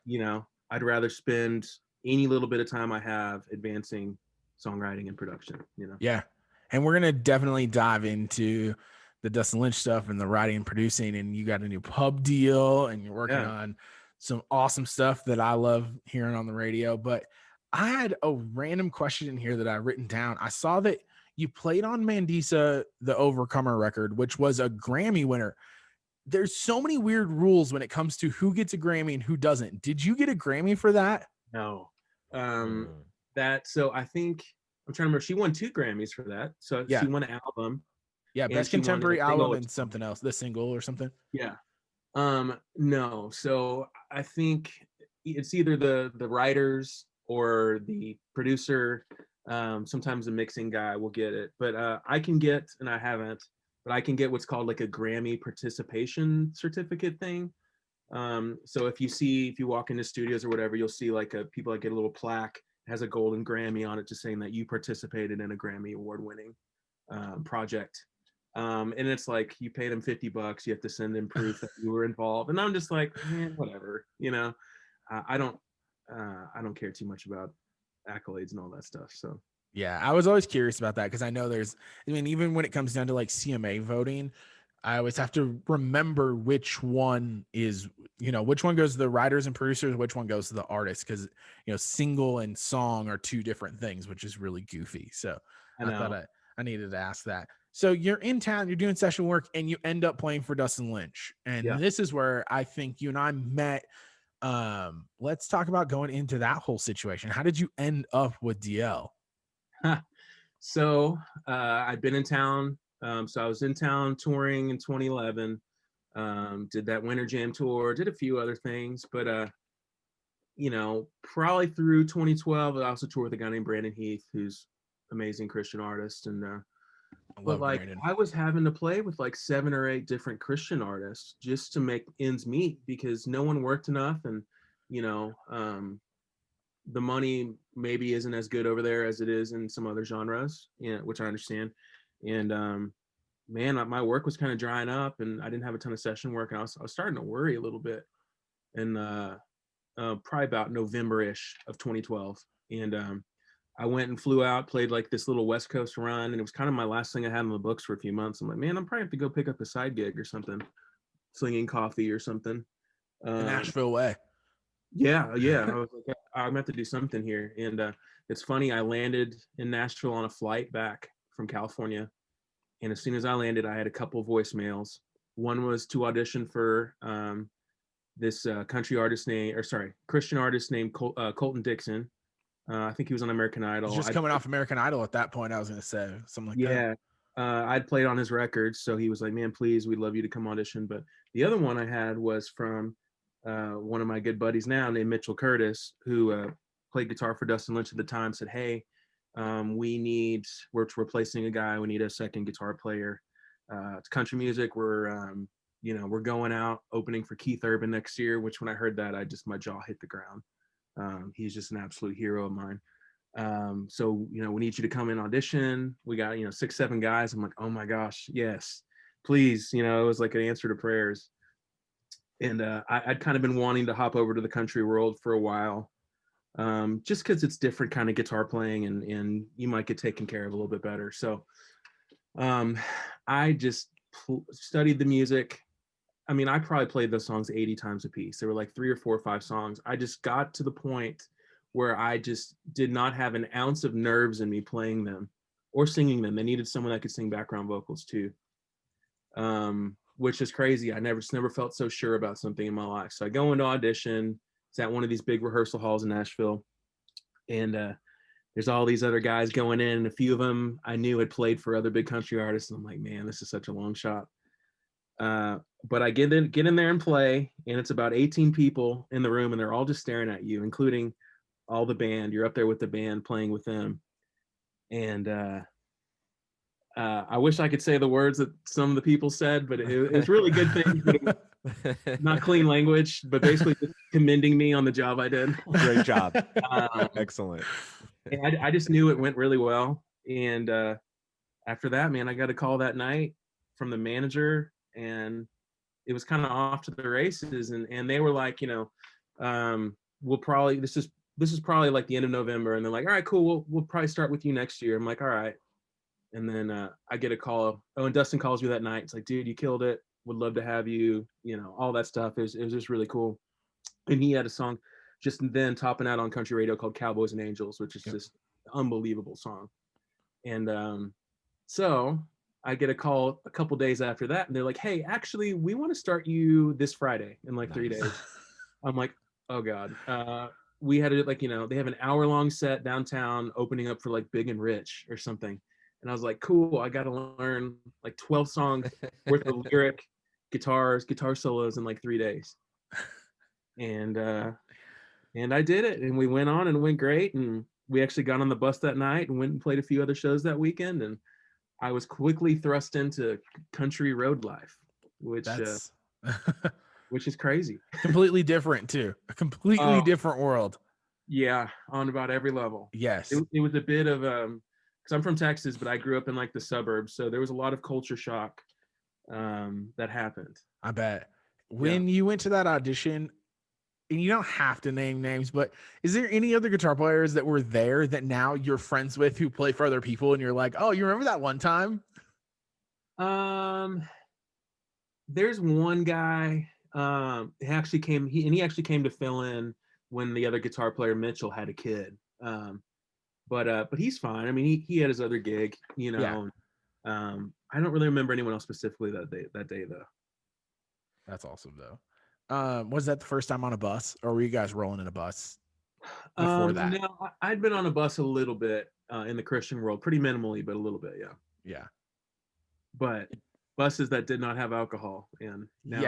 You know, I'd rather spend any little bit of time I have advancing songwriting and production. You know. Yeah. And we're going to definitely dive into the Dustin Lynch stuff and the writing and producing. And you got a new pub deal and you're working on some awesome stuff that I love hearing on the radio. But I had a random question in here that I've written down. I saw that you played on Mandisa, the Overcomer record, which was a Grammy winner. There's so many weird rules when it comes to who gets a Grammy and who doesn't. Did you get a Grammy for that? No. So I think I'm trying to remember. She won 2 Grammys for that. So Yeah. she won an album. Yeah, best contemporary album and something else, the single or something. Yeah. No. So I think it's either the writers or the producer. Sometimes the mixing guy will get it, but I can get, and I haven't, but I can get what's called like a Grammy participation certificate thing. So if you walk into studios or whatever, you'll see like people that get a little plaque, has a golden Grammy on it, just saying that you participated in a Grammy award winning project. And it's like you pay them $50, you have to send them proof that you were involved. And I'm just like, man, whatever, you know. I don't care too much about accolades and all that stuff. So yeah, I was always curious about that because I know even when it comes down to like CMA voting, I always have to remember which one is, which one goes to the writers and producers, which one goes to the artists, because single and song are 2 different things, which is really goofy. So I thought I needed to ask that. So you're in town, you're doing session work, and you end up playing for Dustin Lynch. And this is where I think you and I met. Let's talk about going into that whole situation. How did you end up with DL? So I'd been in town. So I was in town touring in 2011. Did that Winter Jam tour, did a few other things, but probably through 2012, I also toured with a guy named Brandon Heath, who's amazing Christian artist. And but like Brandon. I was having to play with like 7 or 8 different Christian artists just to make ends meet, because no one worked enough, and the money maybe isn't as good over there as it is in some other genres, which I understand. And man, my work was kind of drying up, and I didn't have a ton of session work, and I was starting to worry a little bit. And probably about November-ish of 2012, and I went and flew out, played like this little West Coast run, and it was kind of my last thing I had in the books for a few months. I'm like, man, I'm probably have to go pick up a side gig or something, slinging coffee or something. The Nashville way. Yeah. I was like, I'm gonna have to do something here. And it's funny, I landed in Nashville on a flight back from California, and as soon as I landed, I had a couple voicemails. One was to audition for this Christian artist named Colton Dickerson. I think he was on American Idol. He's just coming off American Idol at that point, I was going to say. Something like that. Yeah. I'd played on his records, so he was like, man, please, we'd love you to come audition. But the other one I had was from one of my good buddies now named Mitchell Curtis, who played guitar for Dustin Lynch at the time, said, hey, we're replacing a guy. We need a second guitar player. It's country music. We're going out opening for Keith Urban next year, which when I heard that, my jaw hit the ground. He's just an absolute hero of mine. So, we need you to come in audition. We got, 6, 7 guys. I'm like, oh my gosh, yes, please. It was like an answer to prayers. And I'd kind of been wanting to hop over to the country world for a while, just because it's different kind of guitar playing, and you might get taken care of a little bit better. So I just studied the music. I mean, I probably played those songs 80 times a piece. There were like 3 or 4 or 5 songs. I just got to the point where I just did not have an ounce of nerves in me playing them or singing them. They needed someone that could sing background vocals too, which is crazy. I never felt so sure about something in my life. So I go into audition. It's at one of these big rehearsal halls in Nashville. And there's all these other guys going in. And a few of them I knew had played for other big country artists. And I'm like, man, this is such a long shot. But I get in there and play, and it's about 18 people in the room, and they're all just staring at you, including all the band. You're up there with the band playing with them. And I wish I could say the words that some of the people said, but it was really good things, but it was not clean language, but basically just commending me on the job I did. Great job. Um, Excellent. and I just knew it went really well. And after that, man, I got a call that night from the manager, and it was kind of off to the races. And they were like, we'll probably this is probably like the end of November, and they're like, all right, cool, we'll probably start with you next year. I'm like, all right. And then I get a call. Oh, and Dustin calls me that night. It's like, dude, you killed it. Would love to have you. All that stuff. It was just really cool. And he had a song just then topping out on country radio called Cowboys and Angels, which is just an unbelievable song. And so I get a call a couple days after that, and they're like, hey, actually, we want to start you this Friday in like 3 days. I'm like, oh God. We had it like, they have an hour-long set downtown opening up for like Big and Rich or something. And I was like, cool, I got to learn like 12 songs worth of lyric, guitar solos in like 3 days. And I did it, and we went on and it went great. And we actually got on the bus that night and went and played a few other shows that weekend. And I was quickly thrust into country road life, which is crazy. Completely different too. A completely different world. Yeah, on about every level. Yes. It was a bit of because I'm from Texas, but I grew up in like the suburbs, so there was a lot of culture shock that happened. I bet. When you went to that audition, and you don't have to name names, but is there any other guitar players that were there that now you're friends with who play for other people, and you're like, oh, you remember that one time? There's one guy. He actually came to fill in when the other guitar player Mitchell had a kid. But he's fine. I mean, he had his other gig, I don't really remember anyone else specifically that day though. That's awesome though. Was that the first time on a bus, or were you guys rolling in a bus before that? No, I'd been on a bus a little bit in the Christian world, pretty minimally, but a little bit, yeah. Yeah. But buses that did not have alcohol, and now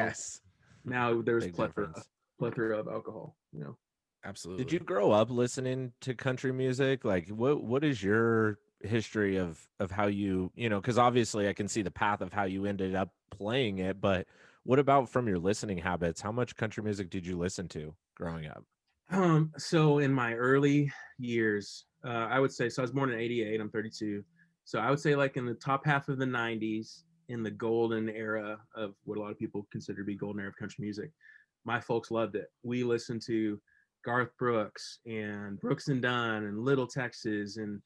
there's plethora of alcohol, Absolutely. Did you grow up listening to country music? Like, what is your history of how you, because obviously I can see the path of how you ended up playing it, but what about from your listening habits? How much country music did you listen to growing up? So in my early years, I would say, so I was born in 88, I'm 32. So I would say like in the top half of the 90s, in the golden era of what a lot of people consider to be golden era of country music, my folks loved it. We listened to Garth Brooks and Brooks and Dunn and Little Texas and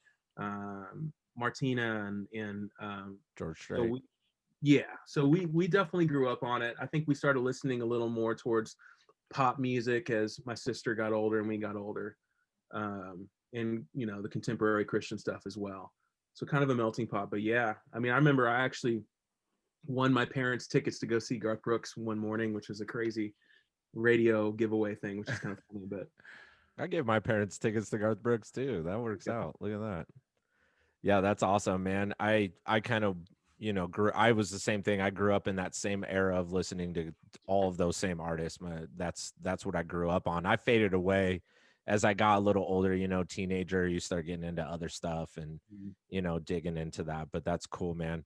Martina and George Strait. So we definitely grew up on it. I think we started listening a little more towards pop music as my sister got older and we got older, and the contemporary Christian stuff as well. So kind of a melting pot. But yeah, I mean, I remember I actually won my parents tickets to go see Garth Brooks one morning, which was a crazy radio giveaway thing, which is kind of funny. But I gave my parents tickets to Garth Brooks too. That works out. Look at that. Yeah, that's awesome, man. I kind of, I was the same thing. I grew up in that same era of listening to all of those same artists. That's what I grew up on. I faded away as I got a little older, teenager, you start getting into other stuff and, digging into that, but that's cool, man.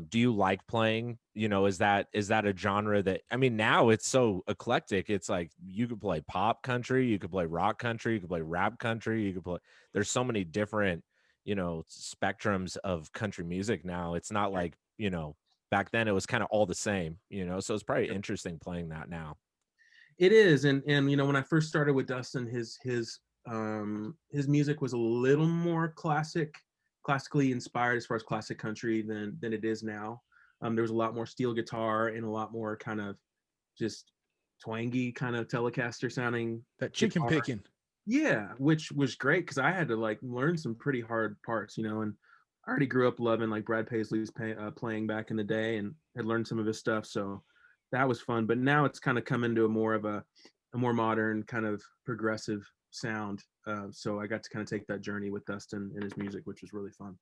Do you like playing, is that a genre that, I mean, now it's so eclectic. It's like, you could play pop country, you could play rock country, you could play rap country, you could play, there's so many different, spectrums of country music now. It's not like, back then it was kind of all the same, so it's probably interesting playing that now. It is. And when I first started with Dustin, his music was a little more classically inspired as far as classic country than it is now. There was a lot more steel guitar and a lot more kind of just twangy kind of Telecaster sounding. That chicken guitar. picking. Yeah, which was great because I had to like learn some pretty hard parts, and I already grew up loving like Brad Paisley's playing back in the day and had learned some of his stuff. So that was fun. But now it's kind of come into a more modern kind of progressive sound. So I got to kind of take that journey with Dustin and his music, which was really fun.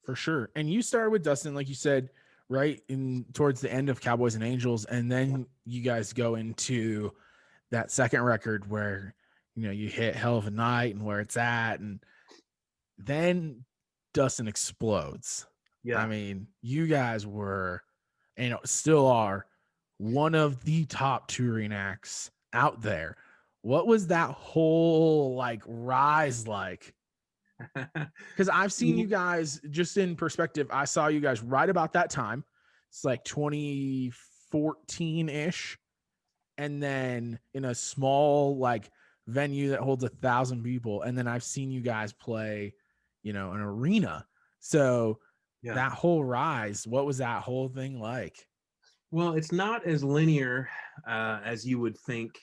For sure. And you started with Dustin, like you said, right in towards the end of Cowboys and Angels. And then you guys go into that second record where, you hit Hell of a Night and Where It's At. And then Dustin explodes. Yeah. I mean, you guys were, and still are, one of the top touring acts out there. What was that whole like rise like? Because I've seen you guys, just in perspective, I saw you guys right about that time. It's like 2014-ish. And then in a small like venue that holds 1,000 people. And then I've seen you guys play, an arena. So that whole rise, what was that whole thing like? Well, it's not as linear as you would think.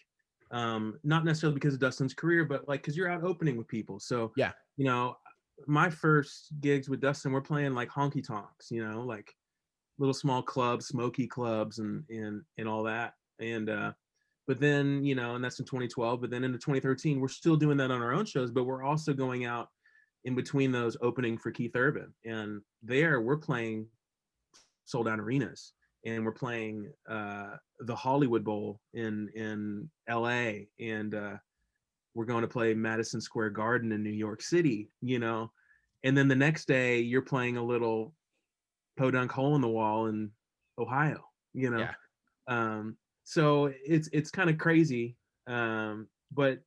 Not necessarily because of Dustin's career, but like because you're out opening with people. So Yeah. My first gigs with Dustin, we're playing like honky tonks, like little small clubs, smoky clubs, and all that. And but then and that's in 2012. But then into 2013, we're still doing that on our own shows, but we're also going out in between those opening for Keith Urban, and there we're playing sold out arenas. And we're playing the Hollywood Bowl in LA, and we're going to play Madison Square Garden in New York City, and then the next day you're playing a little podunk hole in the wall in Ohio, Yeah. So it's kind of crazy, but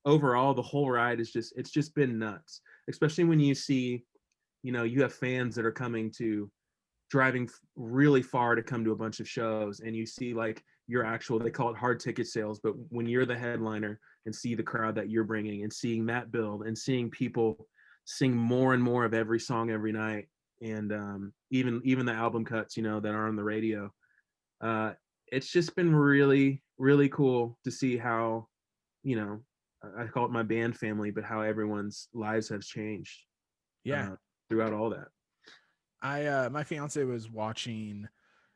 overall the whole ride is it's just been nuts, especially when you see, you have fans that are driving really far to come to a bunch of shows, and you see like your actual, they call it hard ticket sales, but when you're the headliner and see the crowd that you're bringing and seeing that build and seeing people sing more and more of every song every night, and even the album cuts, that are on the radio, it's just been really, really cool to see how, I call it my band family, but how everyone's lives have changed throughout all that. My fiance was watching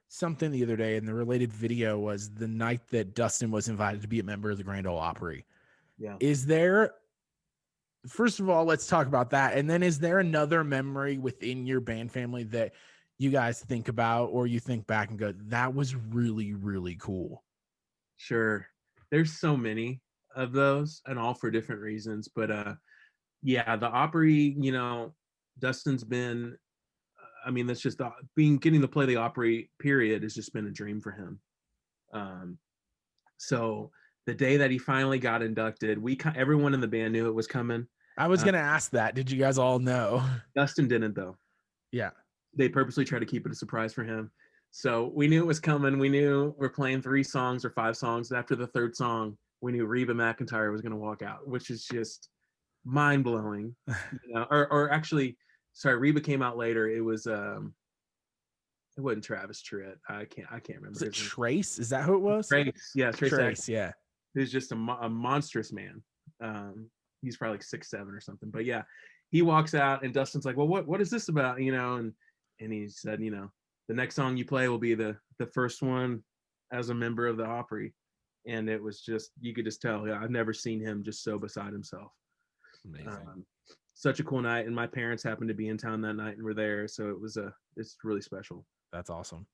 something the other day, and the related video was the night that Dustin was invited to be a member of the Grand Ole Opry. Yeah. First of all, let's talk about that. And then is there another memory within your band family that you guys think about, or you think back and go, that was really, really cool? Sure. There's so many of those, and all for different reasons. But the Opry, Dustin's been, that's just getting to play the Opry period has just been a dream for him. So the day that he finally got inducted, everyone in the band knew it was coming. I was going to ask that. Did you guys all know? Dustin didn't, though. Yeah. They purposely tried to keep it a surprise for him. So we knew it was coming. We knew we're playing 3 songs or 5 songs. After the 3rd song, we knew Reba McEntire was going to walk out, which is just mind blowing. Or actually, sorry, Reba came out later. It was it wasn't Travis Tritt. I can't remember. Was it Trace? Is that who it was? Trace. Yeah, Trace. Yeah. Who's just a monstrous man. He's probably like 6'7" or something. But yeah, he walks out, and Dustin's like, "Well, what is this about?" And he said, the next song you play will be the first one as a member of the Opry. And it was just, you could just tell, I've never seen him just so beside himself. Amazing. Such a cool night. And my parents happened to be in town that night and were there. So it's really special. That's awesome.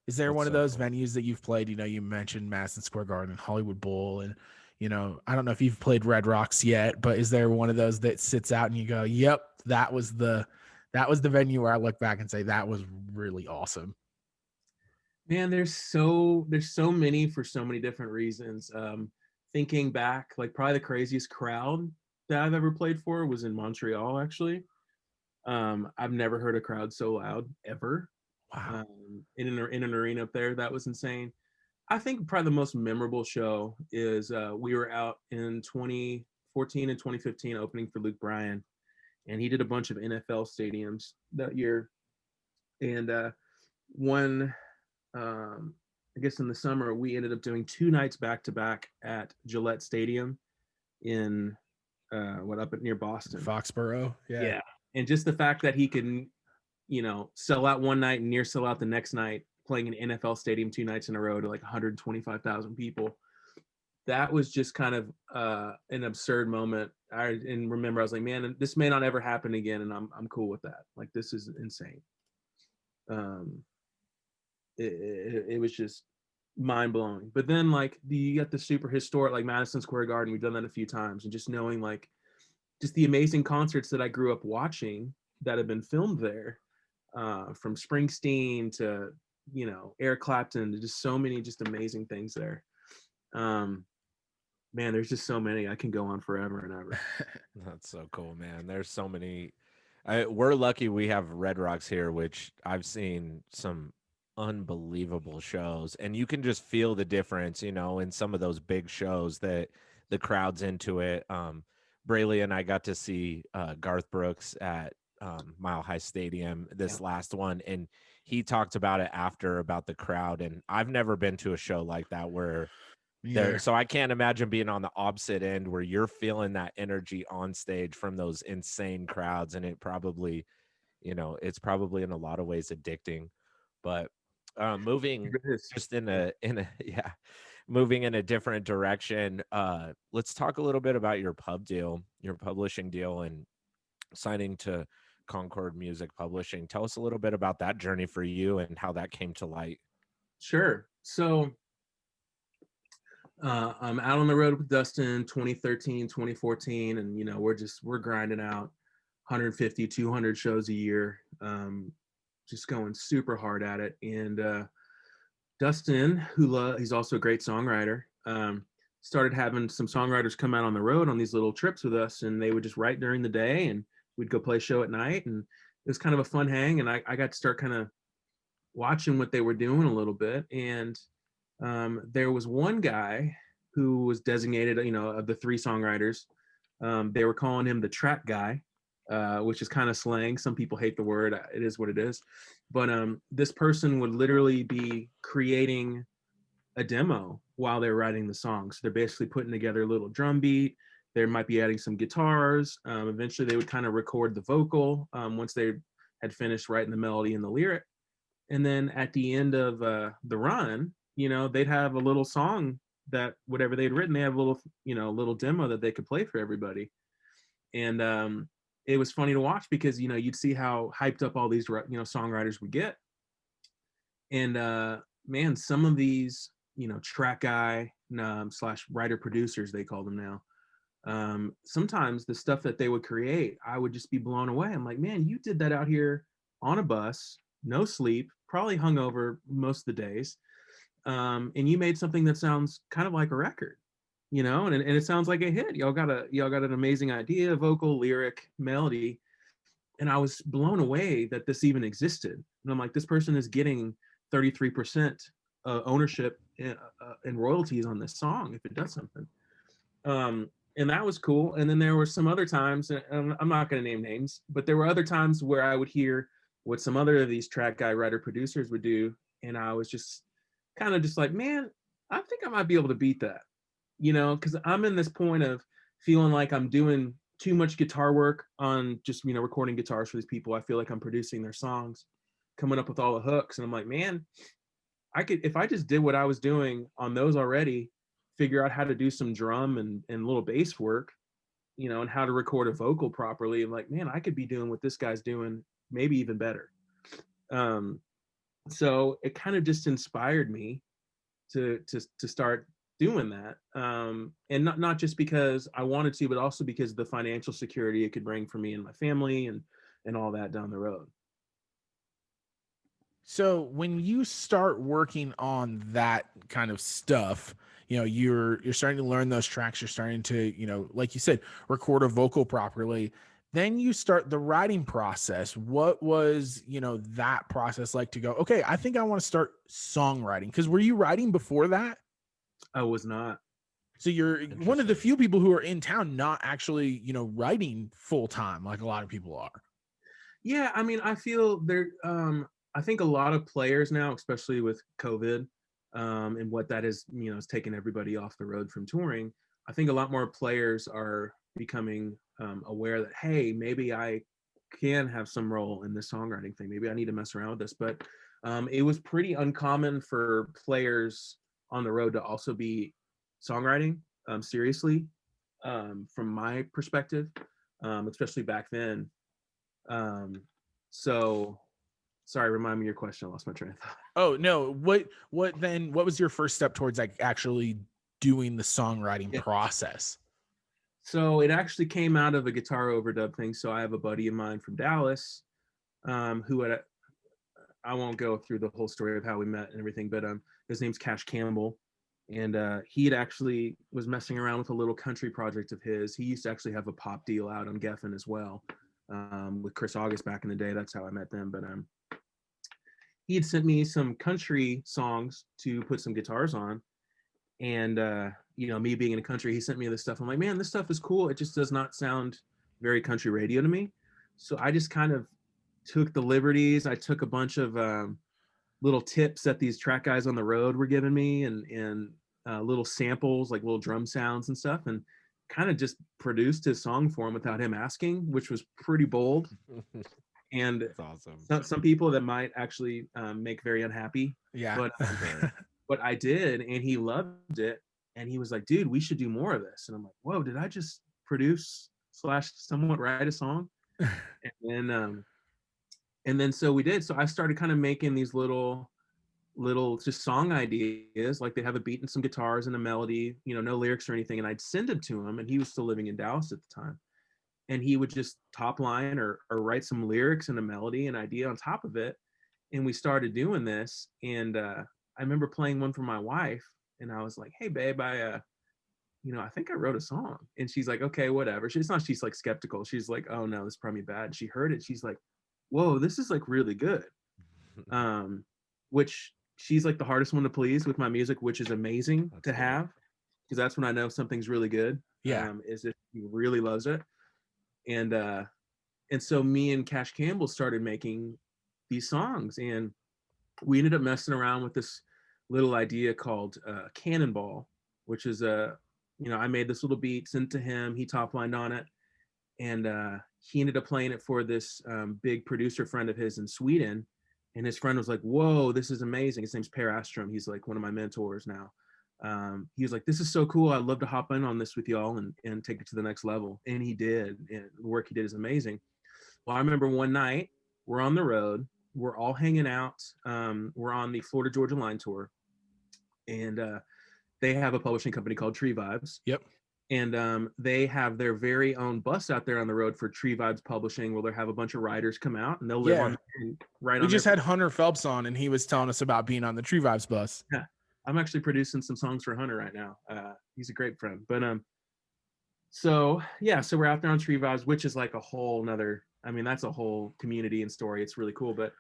Is there one of those venues that you've played? You mentioned Madison Square Garden, Hollywood Bowl, and I don't know if you've played Red Rocks yet, but is there one of those that sits out and you go, "Yep, that was the venue where I look back and say that was really awesome"? Man, there's so many for so many different reasons. Thinking back, like probably the craziest crowd that I've ever played for was in Montreal. Actually, I've never heard a crowd so loud ever. Wow. In an arena up there, that was insane. I think probably the most memorable show is we were out in 2014 and 2015 opening for Luke Bryan, and he did a bunch of NFL stadiums that year. And one, I guess in the summer, we ended up doing 2 nights back to back at Gillette Stadium in up near Boston, Foxborough. Yeah. And just the fact that he can, sell out one night and near sell out the next night, playing an NFL stadium 2 nights in a row to like 125,000 people. That was just kind of an absurd moment. And remember, I was like, man, this may not ever happen again, and I'm cool with that. Like, this is insane. It was just mind blowing. But then like you got the super historic like Madison Square Garden. We've done that a few times, and just knowing like just the amazing concerts that I grew up watching that have been filmed there, from Springsteen to, Eric Clapton, to just so many just amazing things there. Man, there's just so many. I can go on forever and ever. That's so cool, man. There's so many. We're lucky we have Red Rocks here, which I've seen some unbelievable shows, and you can just feel the difference, in some of those big shows that the crowd's into it. Brayley and I got to see Garth Brooks at Mile High Stadium this last one, and he talked about it after, about the crowd, and I've never been to a show like that where so I can't imagine being on the opposite end where you're feeling that energy on stage from those insane crowds, and it probably, it's probably in a lot of ways addicting. But moving just moving in a different direction, let's talk a little bit about your publishing deal, and signing to Concord Music Publishing. Tell us a little bit about that journey for you and how that came to light. Sure. So I'm out on the road with Dustin 2013, 2014, and we're grinding out 150, 200 shows a year, just going super hard at it. And Dustin, he's also a great songwriter, started having some songwriters come out on the road on these little trips with us, and they would just write during the day, and we'd go play a show at night, and it was kind of a fun hang. And I got to start kind of watching what they were doing a little bit. And there was one guy who was designated, of the three songwriters, they were calling him the track guy, which is kind of slang. Some people hate the word. It is what it is. But this person would literally be creating a demo while they're writing the song. So they're basically putting together a little drum beat. They might be adding some guitars. Eventually they would kind of record the vocal once they had finished writing the melody and the lyric. And then at the end of the run, they'd have a little song that whatever they'd written, they have a little demo that they could play for everybody. And it was funny to watch because, you'd see how hyped up all these, songwriters would get. And man, some of these, track guy / writer producers, they call them now. Sometimes the stuff that they would create, I would just be blown away. I'm like, man, you did that out here on a bus, no sleep, probably hungover most of the days. And you made something that sounds kind of like a record, and it sounds like a hit. Y'all got an amazing idea, vocal, lyric, melody. And I was blown away that this even existed. And I'm like, this person is getting 33% ownership and royalties on this song if it does something. And that was cool. And then there were some other times, and I'm not going to name names, but there were other times where I would hear what some other of these track guy writer producers would do. And I was just kind of just like, man, I think I might be able to beat that, because I'm in this point of feeling like I'm doing too much guitar work on just, recording guitars for these people. I feel like I'm producing their songs, coming up with all the hooks. And I'm like, man, I could, if I just did what I was doing on those already, figure out how to do some drum and little bass work, and how to record a vocal properly. I'm like, man, I could be doing what this guy's doing, maybe even better. So it kind of just inspired me to start doing that. And not just because I wanted to, but also because of the financial security it could bring for me and my family and all that down the road. So when you start working on that kind of stuff, you're starting to learn those tracks, you're starting to, like you said, record a vocal properly. Then you start the writing process. What was, that process like to go, okay, I think I want to start songwriting? Because were you writing before that? I was not. So you're one of the few people who are in town not actually, writing full time like a lot of people are. Yeah, I mean, I feel there. I think a lot of players now, especially with COVID, and what that is, is taking everybody off the road from touring. I think a lot more players are becoming aware that, hey, maybe I can have some role in this songwriting thing. Maybe I need to mess around with this. But it was pretty uncommon for players on the road to also be songwriting seriously, from my perspective, especially back then. So sorry, remind me your question. I lost my train of thought. Oh no. What was your first step towards like actually doing the songwriting process? So it actually came out of a guitar overdub thing. So I have a buddy of mine from Dallas, who had I won't go through the whole story of how we met and everything, but his name's Campbell, and he had actually was messing around with a little country project of his. He used to actually have a pop deal out on Geffen as well, with Chris August back in the day. That's how I met them. But he had sent me some country songs to put some guitars on, and me being in the country, he sent me this stuff. I'm like, man, this stuff is cool. It just does not sound very country radio to me. So I just kind of took the liberties. I took a bunch of little tips that these track guys on the road were giving me, and little samples, like little drum sounds and stuff, and kind of just produced his song for him without him asking, which was pretty bold. And That's awesome. Some people that might actually make very unhappy. Yeah. But I did, and he loved it, and he was like, dude, we should do more of this. And I'm like, whoa, did I just produce / somewhat write a song? And then so we did. So I started kind of making these little just song ideas, like they have a beat and some guitars and a melody, no lyrics or anything. And I'd send it to him, and he was still living in Dallas at the time. And he would just top line or write some lyrics and a melody and idea on top of it. And we started doing this. And I remember playing one for my wife, and I was like, hey babe, I think I wrote a song. And she's like, okay, whatever. She's like skeptical. She's like, oh no, this is probably bad. And she heard it. She's like, whoa, this is like really good. Which she's like the hardest one to please with my music, which is amazing to have, because that's when I know something's really good. Yeah. Is if he really loves it. And so me and Campbell started making these songs, and we ended up messing around with this little idea called Cannonball, which is I made this little beat, sent to him, he top lined on it, and he ended up playing it for this big producer friend of his in Sweden. And his friend was like, whoa, this is amazing. His name's Per Astrom. He's like one of my mentors now. He was like, this is so cool. I'd love to hop in on this with y'all and take it to the next level. And he did. And the work he did is amazing. Well, I remember one night we're on the road. We're all hanging out. We're on the Florida Georgia Line tour. And they have a publishing company called Tree Vibes. Yep. And they have their very own bus out there on the road for Tree Vibes Publishing, where they'll have a bunch of writers come out and they'll live on right. We just had Hunter Phelps on, and he was telling us about being on the Tree Vibes bus. Yeah, I'm actually producing some songs for Hunter right now. He's a great friend. But so we're out there on Tree Vibes, which is like a whole nother. I mean, that's a whole community and story. It's really cool. But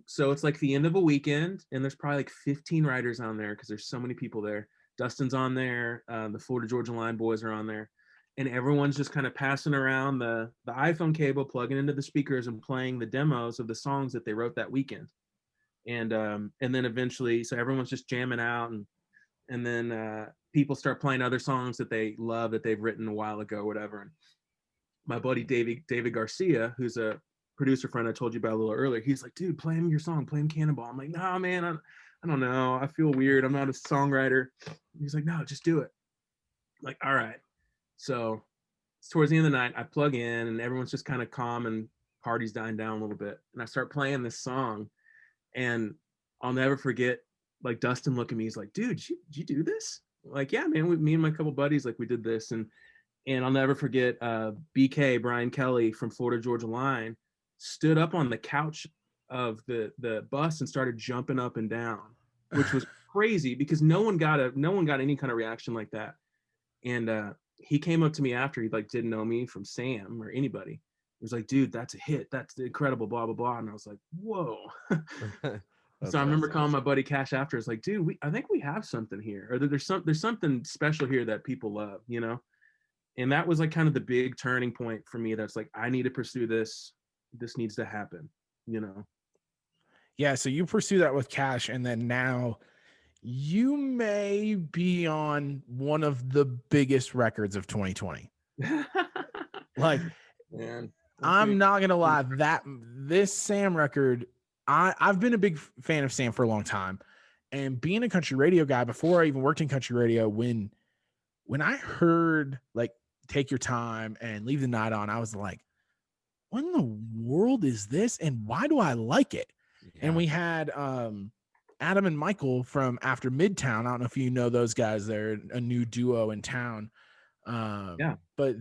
so it's like the end of a weekend, and there's probably like 15 writers on there because there's so many people there. Dustin's on there, the Florida Georgia Line boys are on there, and everyone's just kind of passing around the iPhone cable, plugging into the speakers and playing the demos of the songs that they wrote that weekend. And then eventually, so everyone's just jamming out, and then people start playing other songs that they love that they've written a while ago, whatever. And my buddy David Garcia, who's a producer friend I told you about a little earlier, he's like, dude, play him your song, play him Cannonball. I'm like, nah, man, I don't know. I feel weird. I'm not a songwriter. He's like, no, just do it. I'm like, all right. So it's towards the end of the night, I plug in, and everyone's just kind of calm, and party's dying down a little bit. And I start playing this song, and I'll never forget, like, Dustin looked at me. He's like, dude, did you do this? I'm like, yeah, man, me and my couple buddies, like, we did this. And I'll never forget BK, Brian Kelly from Florida Georgia Line, stood up on the couch of the bus and started jumping up and down, which was crazy because no one got any kind of reaction like that. And he came up to me after, he like didn't know me from Sam or anybody. He was like, dude, that's a hit, that's incredible, blah blah blah. And I was like, whoa. So I remember calling my buddy Cash after. It's like, dude, I think we have something here, or there's something special here that people love, and that was like kind of the big turning point for me. That's like, I need to pursue this needs to happen. Yeah, so you pursue that with Cash, and then now you may be on one of the biggest records of 2020. Like, man, I'm not gonna lie, this Sam record, I've been a big fan of Sam for a long time, and being a country radio guy before I even worked in country radio, when I heard like Take Your Time and Leave the Night On, I was like, what in the world is this, and why do I like it? Yeah. And we had Adam and Michael from After Midtown. I don't know if you know those guys. They're a new duo in town. But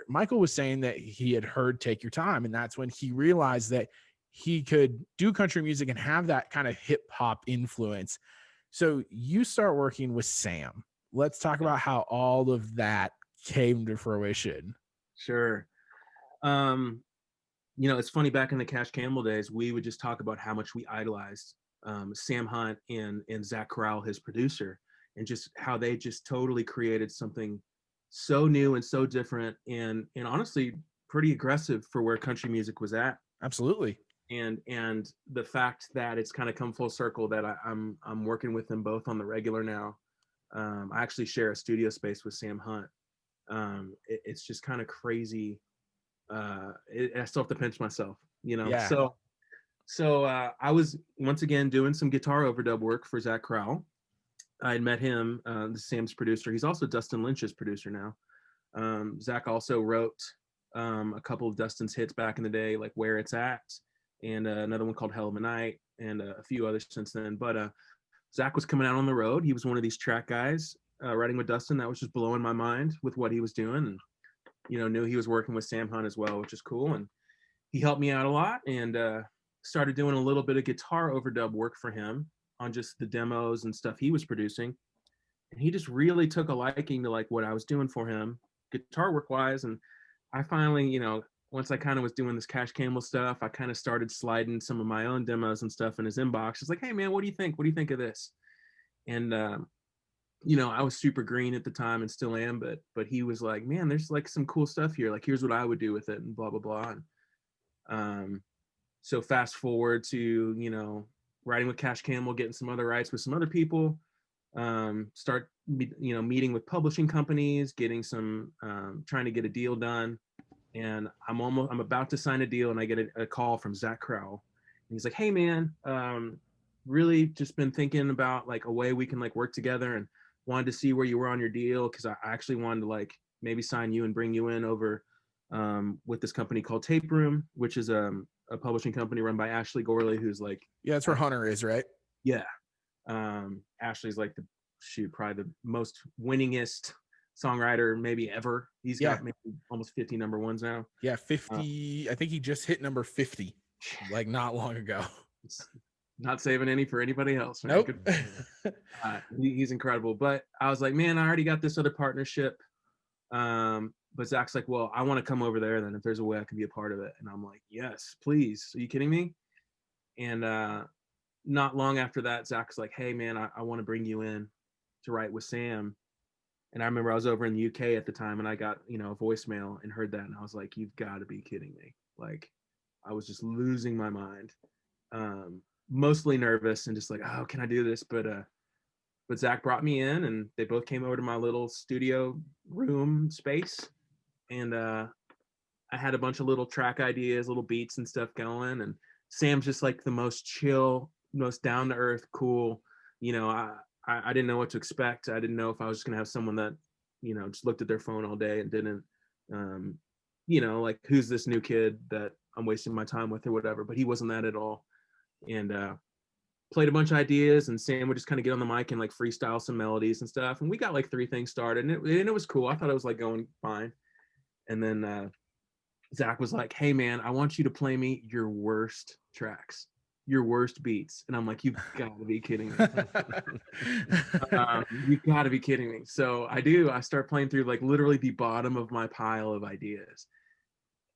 Michael was saying that he had heard Take Your Time, and that's when he realized that he could do country music and have that kind of hip hop influence. So you start working with Sam. Let's talk about how all of that came to fruition. Sure. It's funny, back in the Cash Campbell days, we would just talk about how much we idolized Sam Hunt and Zach Corral, his producer, and just how they just totally created something so new and so different, and honestly pretty aggressive for where country music was at. Absolutely. And the fact that it's kind of come full circle that I'm working with them both on the regular now. I actually share a studio space with Sam Hunt. It's just kind of crazy. I still have to pinch myself, Yeah. So I was once again doing some guitar overdub work for Zach Crowell. I had met him, Sam's producer. He's also Dustin Lynch's producer now. Zach also wrote a couple of Dustin's hits back in the day, like Where It's At, and another one called Hell of a Night, and a few others since then. But Zach was coming out on the road. He was one of these track guys writing with Dustin. That was just blowing my mind with what he was doing, and knew he was working with Sam Hunt as well, which is cool. And he helped me out a lot, and started doing a little bit of guitar overdub work for him on just the demos and stuff he was producing. And he just really took a liking to like what I was doing for him guitar work wise. And I finally, once I kind of was doing this Cash Campbell stuff, I kind of started sliding some of my own demos and stuff in his inbox. It's like, hey man, what do you think? What do you think of this? And I was super green at the time and still am, but he was like, man, there's like some cool stuff here. Like, here's what I would do with it, and blah blah blah. And so fast forward to writing with Cash Campbell, getting some other rights with some other people, start meeting with publishing companies, getting some trying to get a deal done. And I'm about to sign a deal, and I get a call from Zach Crowell, and he's like, hey man, really just been thinking about like a way we can like work together, and wanted to see where you were on your deal, because I actually wanted to like maybe sign you and bring you in over with this company called Tape Room, which is a publishing company run by Ashley Gorley, who's like, that's where Hunter is, right? Yeah. Ashley's like probably the most winningest songwriter maybe ever. He's got maybe almost 50 number ones now. 50. I think he just hit number 50 like not long ago. Not saving any for anybody else. Nope. He's incredible. But I was like, man, I already got this other partnership. But Zach's like, well, I want to come over there then if there's a way I can be a part of it. And I'm like, yes, please. Are you kidding me? And not long after that, Zach's like, hey man, I want to bring you in to write with Sam. And I remember I was over in the UK at the time, and I got a voicemail and heard that, and I was like, you've got to be kidding me. Like, I was just losing my mind, mostly nervous and just like, oh, can I do this? But Zach brought me in, and they both came over to my little studio room space, and I had a bunch of little track ideas, little beats and stuff going. And Sam's just like the most chill, most down to earth, cool. I didn't know what to expect. I didn't know if I was just gonna have someone that, just looked at their phone all day and didn't, like, who's this new kid that I'm wasting my time with or whatever. But he wasn't that at all. And played a bunch of ideas, and Sam would just kind of get on the mic and like freestyle some melodies and stuff. And we got like 3 things started, and it was cool. I thought it was like going fine. And then Zach was like, hey man, I want you to play me your worst tracks, your worst beats. And I'm like, you've got to be kidding me. You've got to be kidding me. So I start playing through like literally the bottom of my pile of ideas.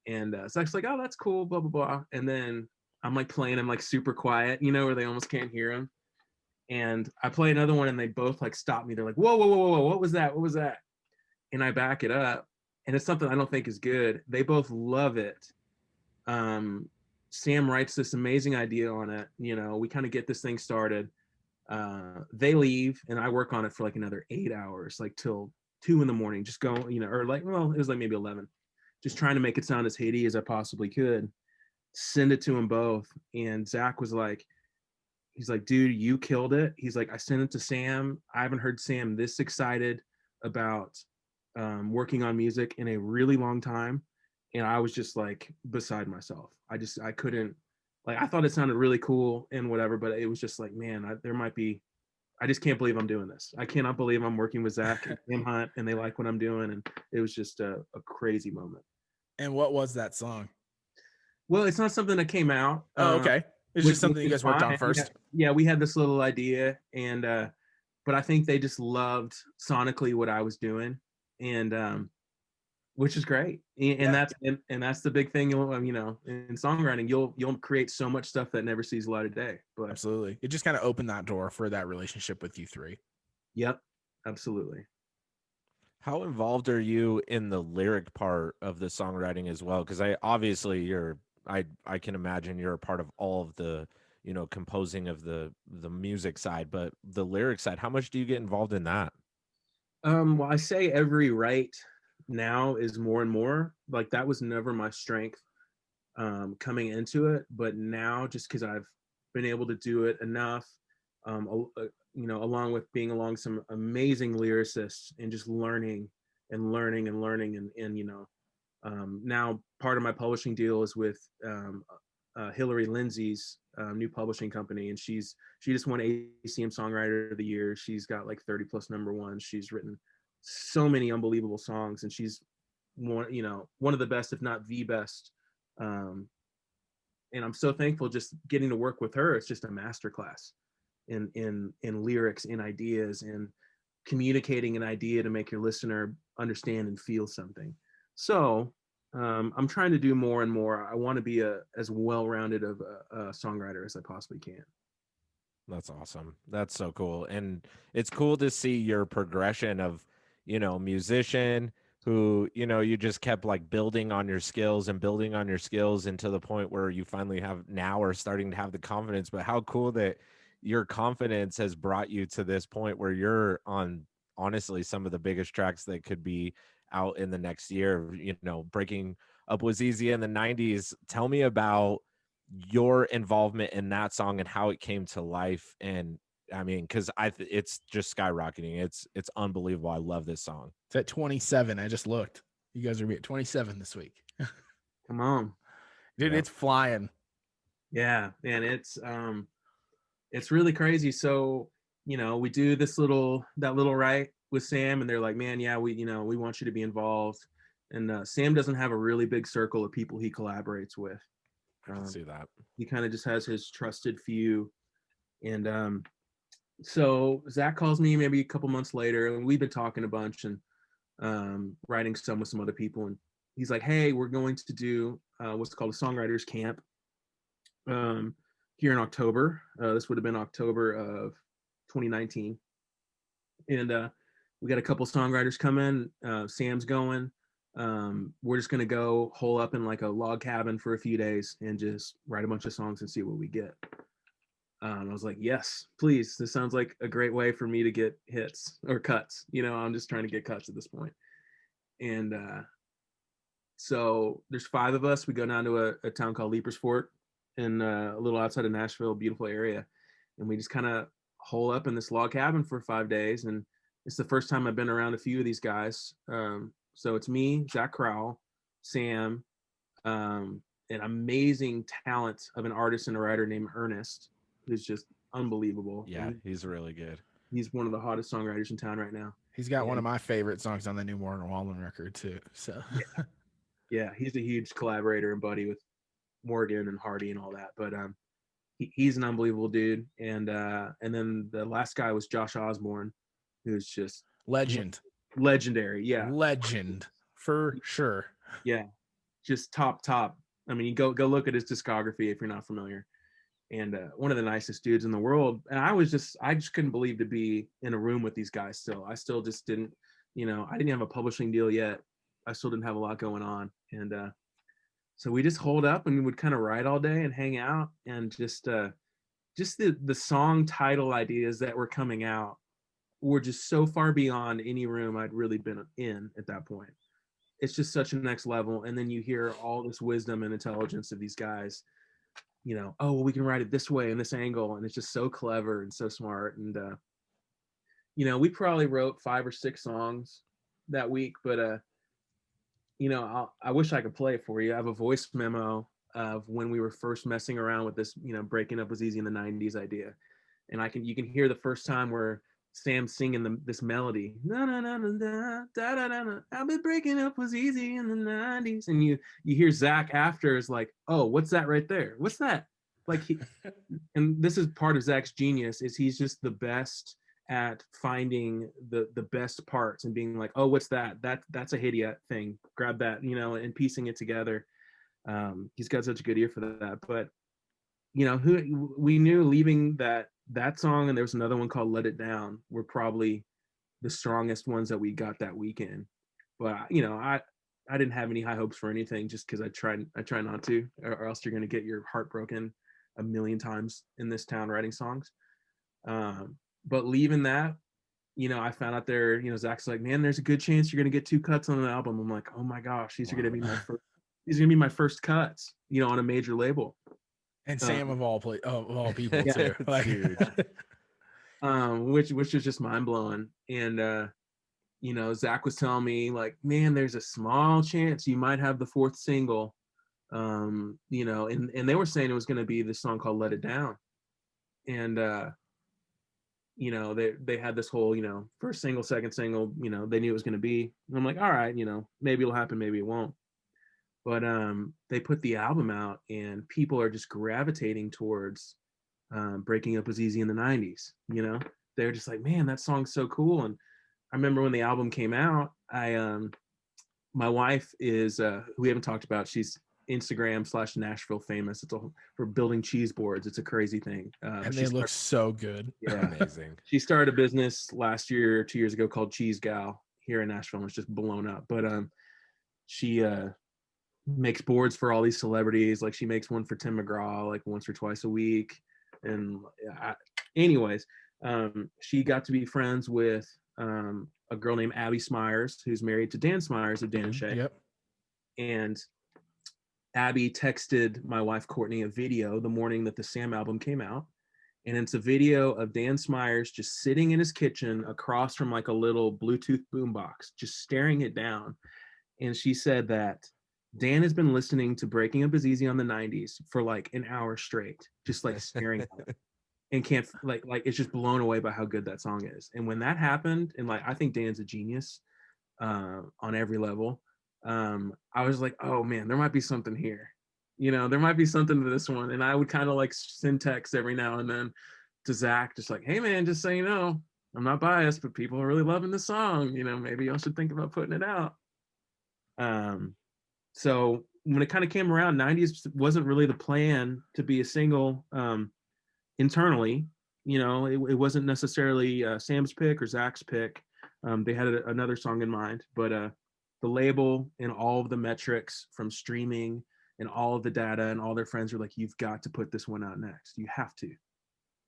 And Zach's like, oh, that's cool, blah, blah, blah. And then I'm like playing, I'm like super quiet, where they almost can't hear him. And I play another one, and they both like stop me. They're like, whoa, whoa, whoa, whoa, what was that? What was that? And I back it up, and it's something I don't think is good. They both love it. Sam writes this amazing idea on it. We kind of get this thing started. They leave, and I work on it for like another 8 hours, like till 2 a.m, just going, or like, well, it was like maybe 11, just trying to make it sound as hitty as I possibly could. Send it to them both. And Zach was like, he's like, dude, you killed it. He's like, I sent it to Sam. I haven't heard Sam this excited about working on music in a really long time. And I was just like beside myself. I couldn't, like, I thought it sounded really cool and whatever, but it was just like, man, there might be I just can't believe I'm doing this. I cannot believe I'm working with Zach and Sam Hunt, and they like what I'm doing, and it was just a crazy moment. And what was that song? Well, it's not something that came out. Oh, okay. It's just something you guys worked on first. Yeah, we had this little idea, and but I think they just loved sonically what I was doing, and which is great. And that's the big thing. You know, in songwriting, you'll create so much stuff that never sees the light of day. But absolutely, it just kind of opened that door for that relationship with you three. Yep, absolutely. How involved are you in the lyric part of the songwriting as well? Because I can imagine you're a part of all of the, you know, composing of the music side, but the lyric side, how much do you get involved in that? Well, I say every right now is more and more. Like, that was never my strength coming into it, but now, just because I've been able to do it enough, you know, along with being along some amazing lyricists and just learning and you know, now part of my publishing deal is with Hillary Lindsay's new publishing company, and she just won ACM Songwriter of the Year. She's got like 30 plus number ones. She's written so many unbelievable songs, and she's one of the best, if not the best. And I'm so thankful just getting to work with her. It's just a masterclass in lyrics, in ideas, and communicating an idea to make your listener understand and feel something. So I'm trying to do more and more. I want to be as well-rounded of a songwriter as I possibly can. That's awesome. That's so cool. And it's cool to see your progression of, you know, musician who, you know, you just kept like building on your skills and building on your skills, and to the point where you finally are starting to have the confidence. But how cool that your confidence has brought you to this point where you're on, honestly, some of the biggest tracks that could be out in the next year. You know, Breaking Up was easy in the 90s. Tell me about your involvement in that song and how it came to life. And I mean, because it's just skyrocketing. It's unbelievable. I love this song. It's at 27. I just looked. You guys are at 27 this week. Come on, dude. Yep. It's flying. Yeah, man, it's really crazy. So, you know, we do that little right with Sam, and they're like, man, yeah, we want you to be involved. And Sam doesn't have a really big circle of people he collaborates with. I can see that. He kind of just has his trusted few. And so Zach calls me maybe a couple months later, and we've been talking a bunch and writing some with some other people. And he's like, hey, we're going to do what's called a songwriters camp here in October. This would have been October of 2019. And we got a couple songwriters coming. Sam's going. We're just going to go hole up in like a log cabin for a few days and just write a bunch of songs and see what we get. I was like, yes, please. This sounds like a great way for me to get hits or cuts. You know, I'm just trying to get cuts at this point. And so there's 5 of us. We go down to a town called Leapersfort in a little outside of Nashville, beautiful area. And we just kind of hole up in this log cabin for 5 days. And it's the first time I've been around a few of these guys. So it's me, Zach Crowell, Sam, an amazing talent of an artist and a writer named Ernest, who's just unbelievable. Yeah, he's really good. He's one of the hottest songwriters in town right now. He's got one of my favorite songs on the new Morgan Wallen record too. So yeah, he's a huge collaborator and buddy with Morgan and Hardy and all that. But he's an unbelievable dude. And then the last guy was Josh Osborne, who's just legendary. Yeah, legend for sure. Yeah, just top. I mean, you go look at his discography if you're not familiar. And one of the nicest dudes in the world. And I just couldn't believe to be in a room with these guys still. I still just didn't, I didn't have a publishing deal yet. I still didn't have a lot going on. And so we just holed up and we would kind of write all day and hang out, and just the song title ideas that were coming out were just so far beyond any room I'd really been in at that point. It's just such a next level. And then you hear all this wisdom and intelligence of these guys, oh, well, we can write it this way and this angle. And it's just so clever and so smart. And, we probably wrote 5 or 6 songs that week, but, I wish I could play it for you. I have a voice memo of when we were first messing around with this, Breaking Up Was Easy in the 90s idea. and you can hear the first time where Sam's singing this melody. Na na na na da da da da da. I've been breaking up was easy in the 90s, and you hear Zach after is like, oh, what's that right there? What's that? Like and this is part of Zach's genius, is he's just the best at finding the best parts and being like, oh, what's that? That's a idiot thing. Grab that, and piecing it together. He's got such a good ear for that. But who we knew leaving that song, and there was another one called Let It Down, were probably the strongest ones that we got that weekend. But I didn't have any high hopes for anything, just because I try not to, or else you're going to get your heart broken a million times in this town writing songs. But leaving that, I found out there, Zach's like, man, there's a good chance you're going to get 2 cuts on an album. I'm like, oh my gosh, these are going to be my first cuts, on a major label. And Sam of all people Yeah, too. Like, huge. Which is just mind blowing. And Zach was telling me, like, man, there's a small chance you might have the 4th single. And they were saying it was going to be this song called Let It Down. And they had this whole, first single, second single, they knew it was going to be. And I'm like, all right, maybe it'll happen, maybe it won't. But they put the album out, and people are just gravitating towards Breaking Up Was Easy in the 90s. They're just like, man, that song's so cool. And I remember when the album came out, my wife is, who we haven't talked about, she's Instagram/Nashville famous. For building cheese boards. It's a crazy thing. And they look so good. Yeah, amazing. She started a business last year or 2 years ago called Cheese Gal here in Nashville, and it's just blown up. But she makes boards for all these celebrities. Like, she makes one for Tim McGraw like once or twice a week. And anyways, she got to be friends with a girl named Abby Smyers, who's married to Dan Smyers of Dan and Shay. Yep. And Abby texted my wife Courtney a video the morning that the Sam album came out. And it's a video of Dan Smyers just sitting in his kitchen across from like a little Bluetooth boombox, just staring it down. And she said that Dan has been listening to Breaking Up Is Easy on the 90s for like an hour straight, just like staring at it, and can't like it's just blown away by how good that song is. And when that happened, and like, I think Dan's a genius on every level. I was like, oh man, there might be something here. There might be something to this one. And I would kind of like send texts every now and then to Zach, just like, hey man, just so you know, I'm not biased, but people are really loving the song. Maybe y'all should think about putting it out. So when it kind of came around, 90s wasn't really the plan to be a single internally. It wasn't necessarily Sam's pick or Zach's pick. They had another song in mind, but the label and all of the metrics from streaming and all of the data and all their friends were like, you've got to put this one out next. You have to.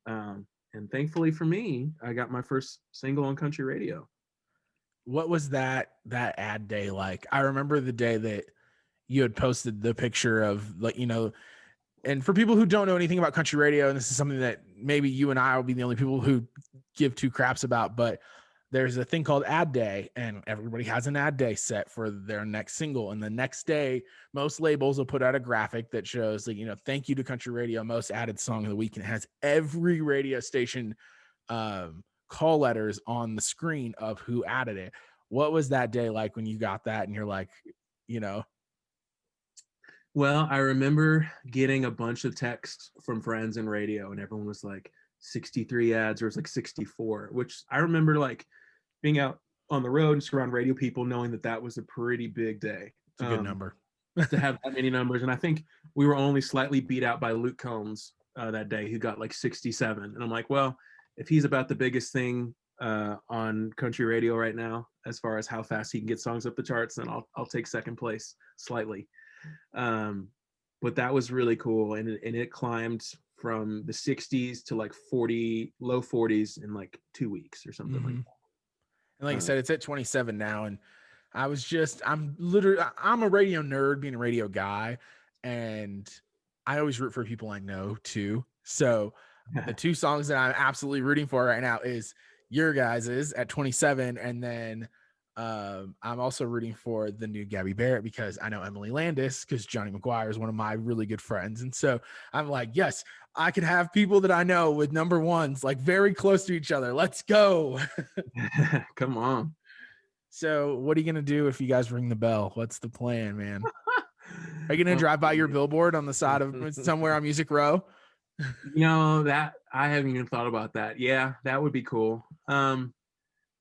And thankfully for me, I got my first single on country radio. What was that ad day like? I remember the day that you had posted the picture of, like, and for people who don't know anything about country radio, and this is something that maybe you and I will be the only people who give 2 craps about, but there's a thing called ad day, and everybody has an ad day set for their next single. And the next day, most labels will put out a graphic that shows, like, thank you to country radio, most added song of the week. And it has every radio station call letters on the screen of who added it. What was that day like when you got that and you're like, Well, I remember getting a bunch of texts from friends in radio, and everyone was like 63 ads, or it was like 64, which I remember like being out on the road and just around radio people, knowing that was a pretty big day. It's a good number. To have that many numbers. And I think we were only slightly beat out by Luke Combs that day, who got like 67. And I'm like, well, if he's about the biggest thing on country radio right now, as far as how fast he can get songs up the charts, then I'll take second place slightly. But that was really cool, and it climbed from the 60s to like low 40s in like 2 weeks or something like that. And like I said, it's at 27 now, and I'm a radio nerd, being a radio guy, and I always root for people I know too. So the 2 songs that I'm absolutely rooting for right now is your guys's at 27, and then I'm also rooting for the new Gabby Barrett because I know Emily Landis because Johnny McGuire is one of my really good friends. And so I'm like, yes, I could have people that I know with number ones, like very close to each other. Let's go. Come on. So what are you going to do if you guys ring the bell? What's the plan, man? Are you going to drive by your billboard on the side of somewhere on Music Row? That I haven't even thought about that. Yeah, that would be cool. I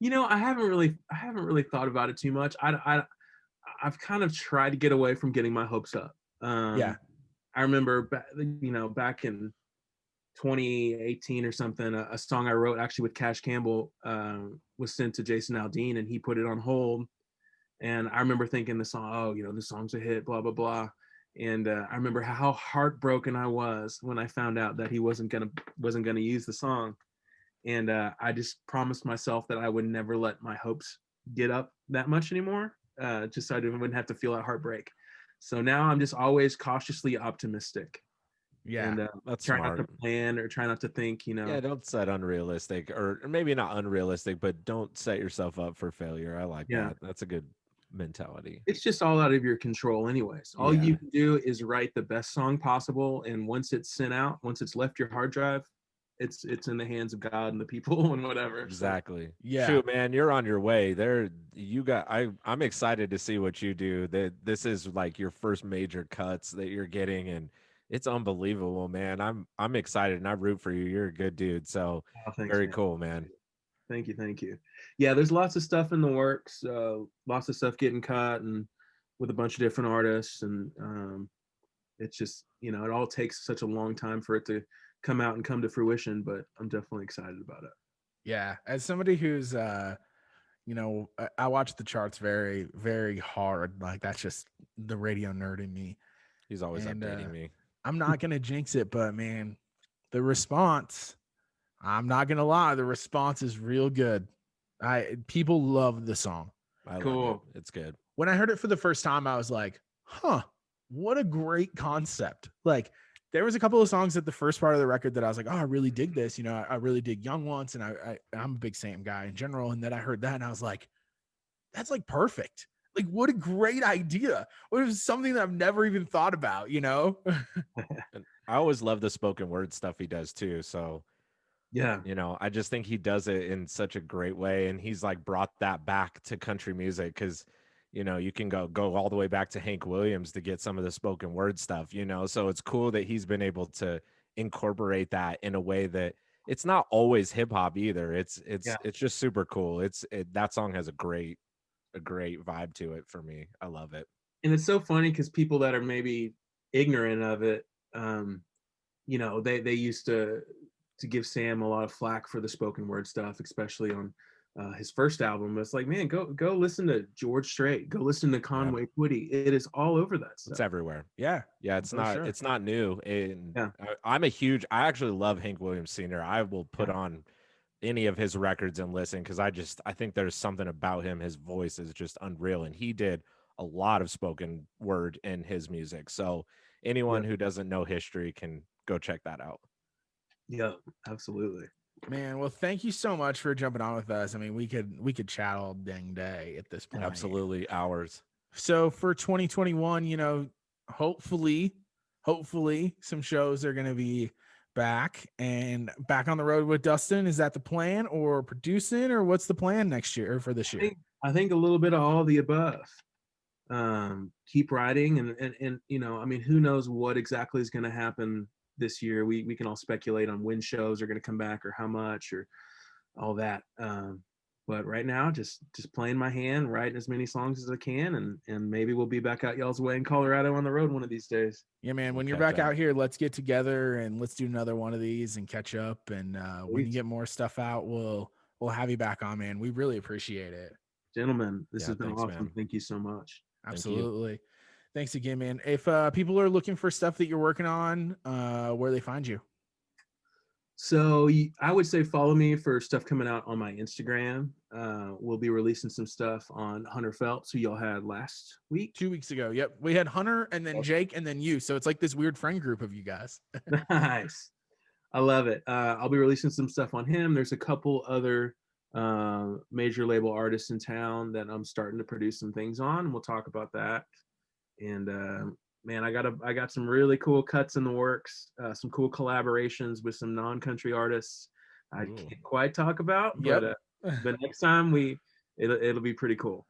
haven't really thought about it too much. I've kind of tried to get away from getting my hopes up. Yeah. I remember back in 2018 or something, a song I wrote actually with Cash Campbell was sent to Jason Aldean, and he put it on hold. And I remember thinking the song, oh, this song's a hit, blah blah blah. And I remember how heartbroken I was when I found out that he wasn't gonna use the song. And I just promised myself that I would never let my hopes get up that much anymore, just so I wouldn't have to feel that heartbreak. So now I'm just always cautiously optimistic. Yeah, and that's try smart. not to plan or try not to think. Yeah, don't set unrealistic, or maybe not unrealistic, but don't set yourself up for failure. I like that. That's a good mentality. It's just all out of your control anyways. All you can do is write the best song possible, and once it's sent out, once it's left your hard drive, it's in the hands of God and the people and whatever. Exactly. So, yeah. Shoot, man, you're on your way. I'm excited to see what you do. This is like your first major cuts that you're getting, and it's unbelievable, man. I'm excited and I root for you. You're a good dude. So thanks, very man. cool, man. Thank you. Yeah, there's lots of stuff in the works, lots of stuff getting cut and with a bunch of different artists, and it's just, it all takes such a long time for it to come out and come to fruition, but I'm definitely excited about it. Yeah, as somebody who's I watch the charts very, very hard. Like that's just the radio nerd in me. He's always updating me. I'm not gonna jinx it, but man, the response, I'm not gonna lie, the response is real good. People love the song. Cool. Like it's good. When I heard it for the first time, I was like, huh, what a great concept. Like there was a couple of songs at the first part of the record that I was like, oh, I really dig this. I really dig Young Once, and I'm a big Sam guy in general. And then I heard that and I was like, that's like perfect. Like, what a great idea. It was something that I've never even thought about, And I always love the spoken word stuff he does too. So yeah, I just think he does it in such a great way. And he's like brought that back to country music because you can go all the way back to Hank Williams to get some of the spoken word stuff, so it's cool that he's been able to incorporate that in a way that it's not always hip hop either. It's just super cool. That song has a great vibe to it for me. I love it. And it's so funny because people that are maybe ignorant of it, they used to give Sam a lot of flack for the spoken word stuff, especially on his first album. It's like, man, go listen to George Strait, go listen to Conway Twitty. It is all over that stuff. It's everywhere. Yeah, it's not new. And I actually love Hank Williams Sr. I will put on any of his records and listen because I think there's something about him. His voice is just unreal, and he did a lot of spoken word in his music. So anyone who doesn't know history can go check that out. Yeah, absolutely. Man, well, thank you so much for jumping on with us. I mean, we could chat all dang day at this point. Absolutely, hours. So for 2021, hopefully some shows are going to be back on the road with Dustin. Is that the plan, or producing, or what's the plan next year or for this year? I think a little bit of all the above. Keep writing and who knows what exactly is going to happen this year. We can all speculate on when shows are going to come back or how much or all that. But right now, just playing my hand, writing as many songs as I can, and maybe we'll be back out y'all's way in Colorado on the road one of these days. Yeah, man. When you're back out here, let's get together and let's do another one of these and catch up. And when you get more stuff out, we'll have you back on, man. We really appreciate it. Gentlemen, this has been awesome. Man. Thank you so much. Absolutely. Thanks again, man. If people are looking for stuff that you're working on, where they find you? So I would say follow me for stuff coming out on my Instagram. We'll be releasing some stuff on Hunter Phelps, who y'all had last week. 2 weeks ago. Yep. We had Hunter and then Jake and then you. So it's like this weird friend group of you guys. Nice. I love it. I'll be releasing some stuff on him. There's a couple other major label artists in town that I'm starting to produce some things on, and we'll talk about that. And man, I got some really cool cuts in the works, some cool collaborations with some non-country artists I can't quite talk about, but next time it'll be pretty cool.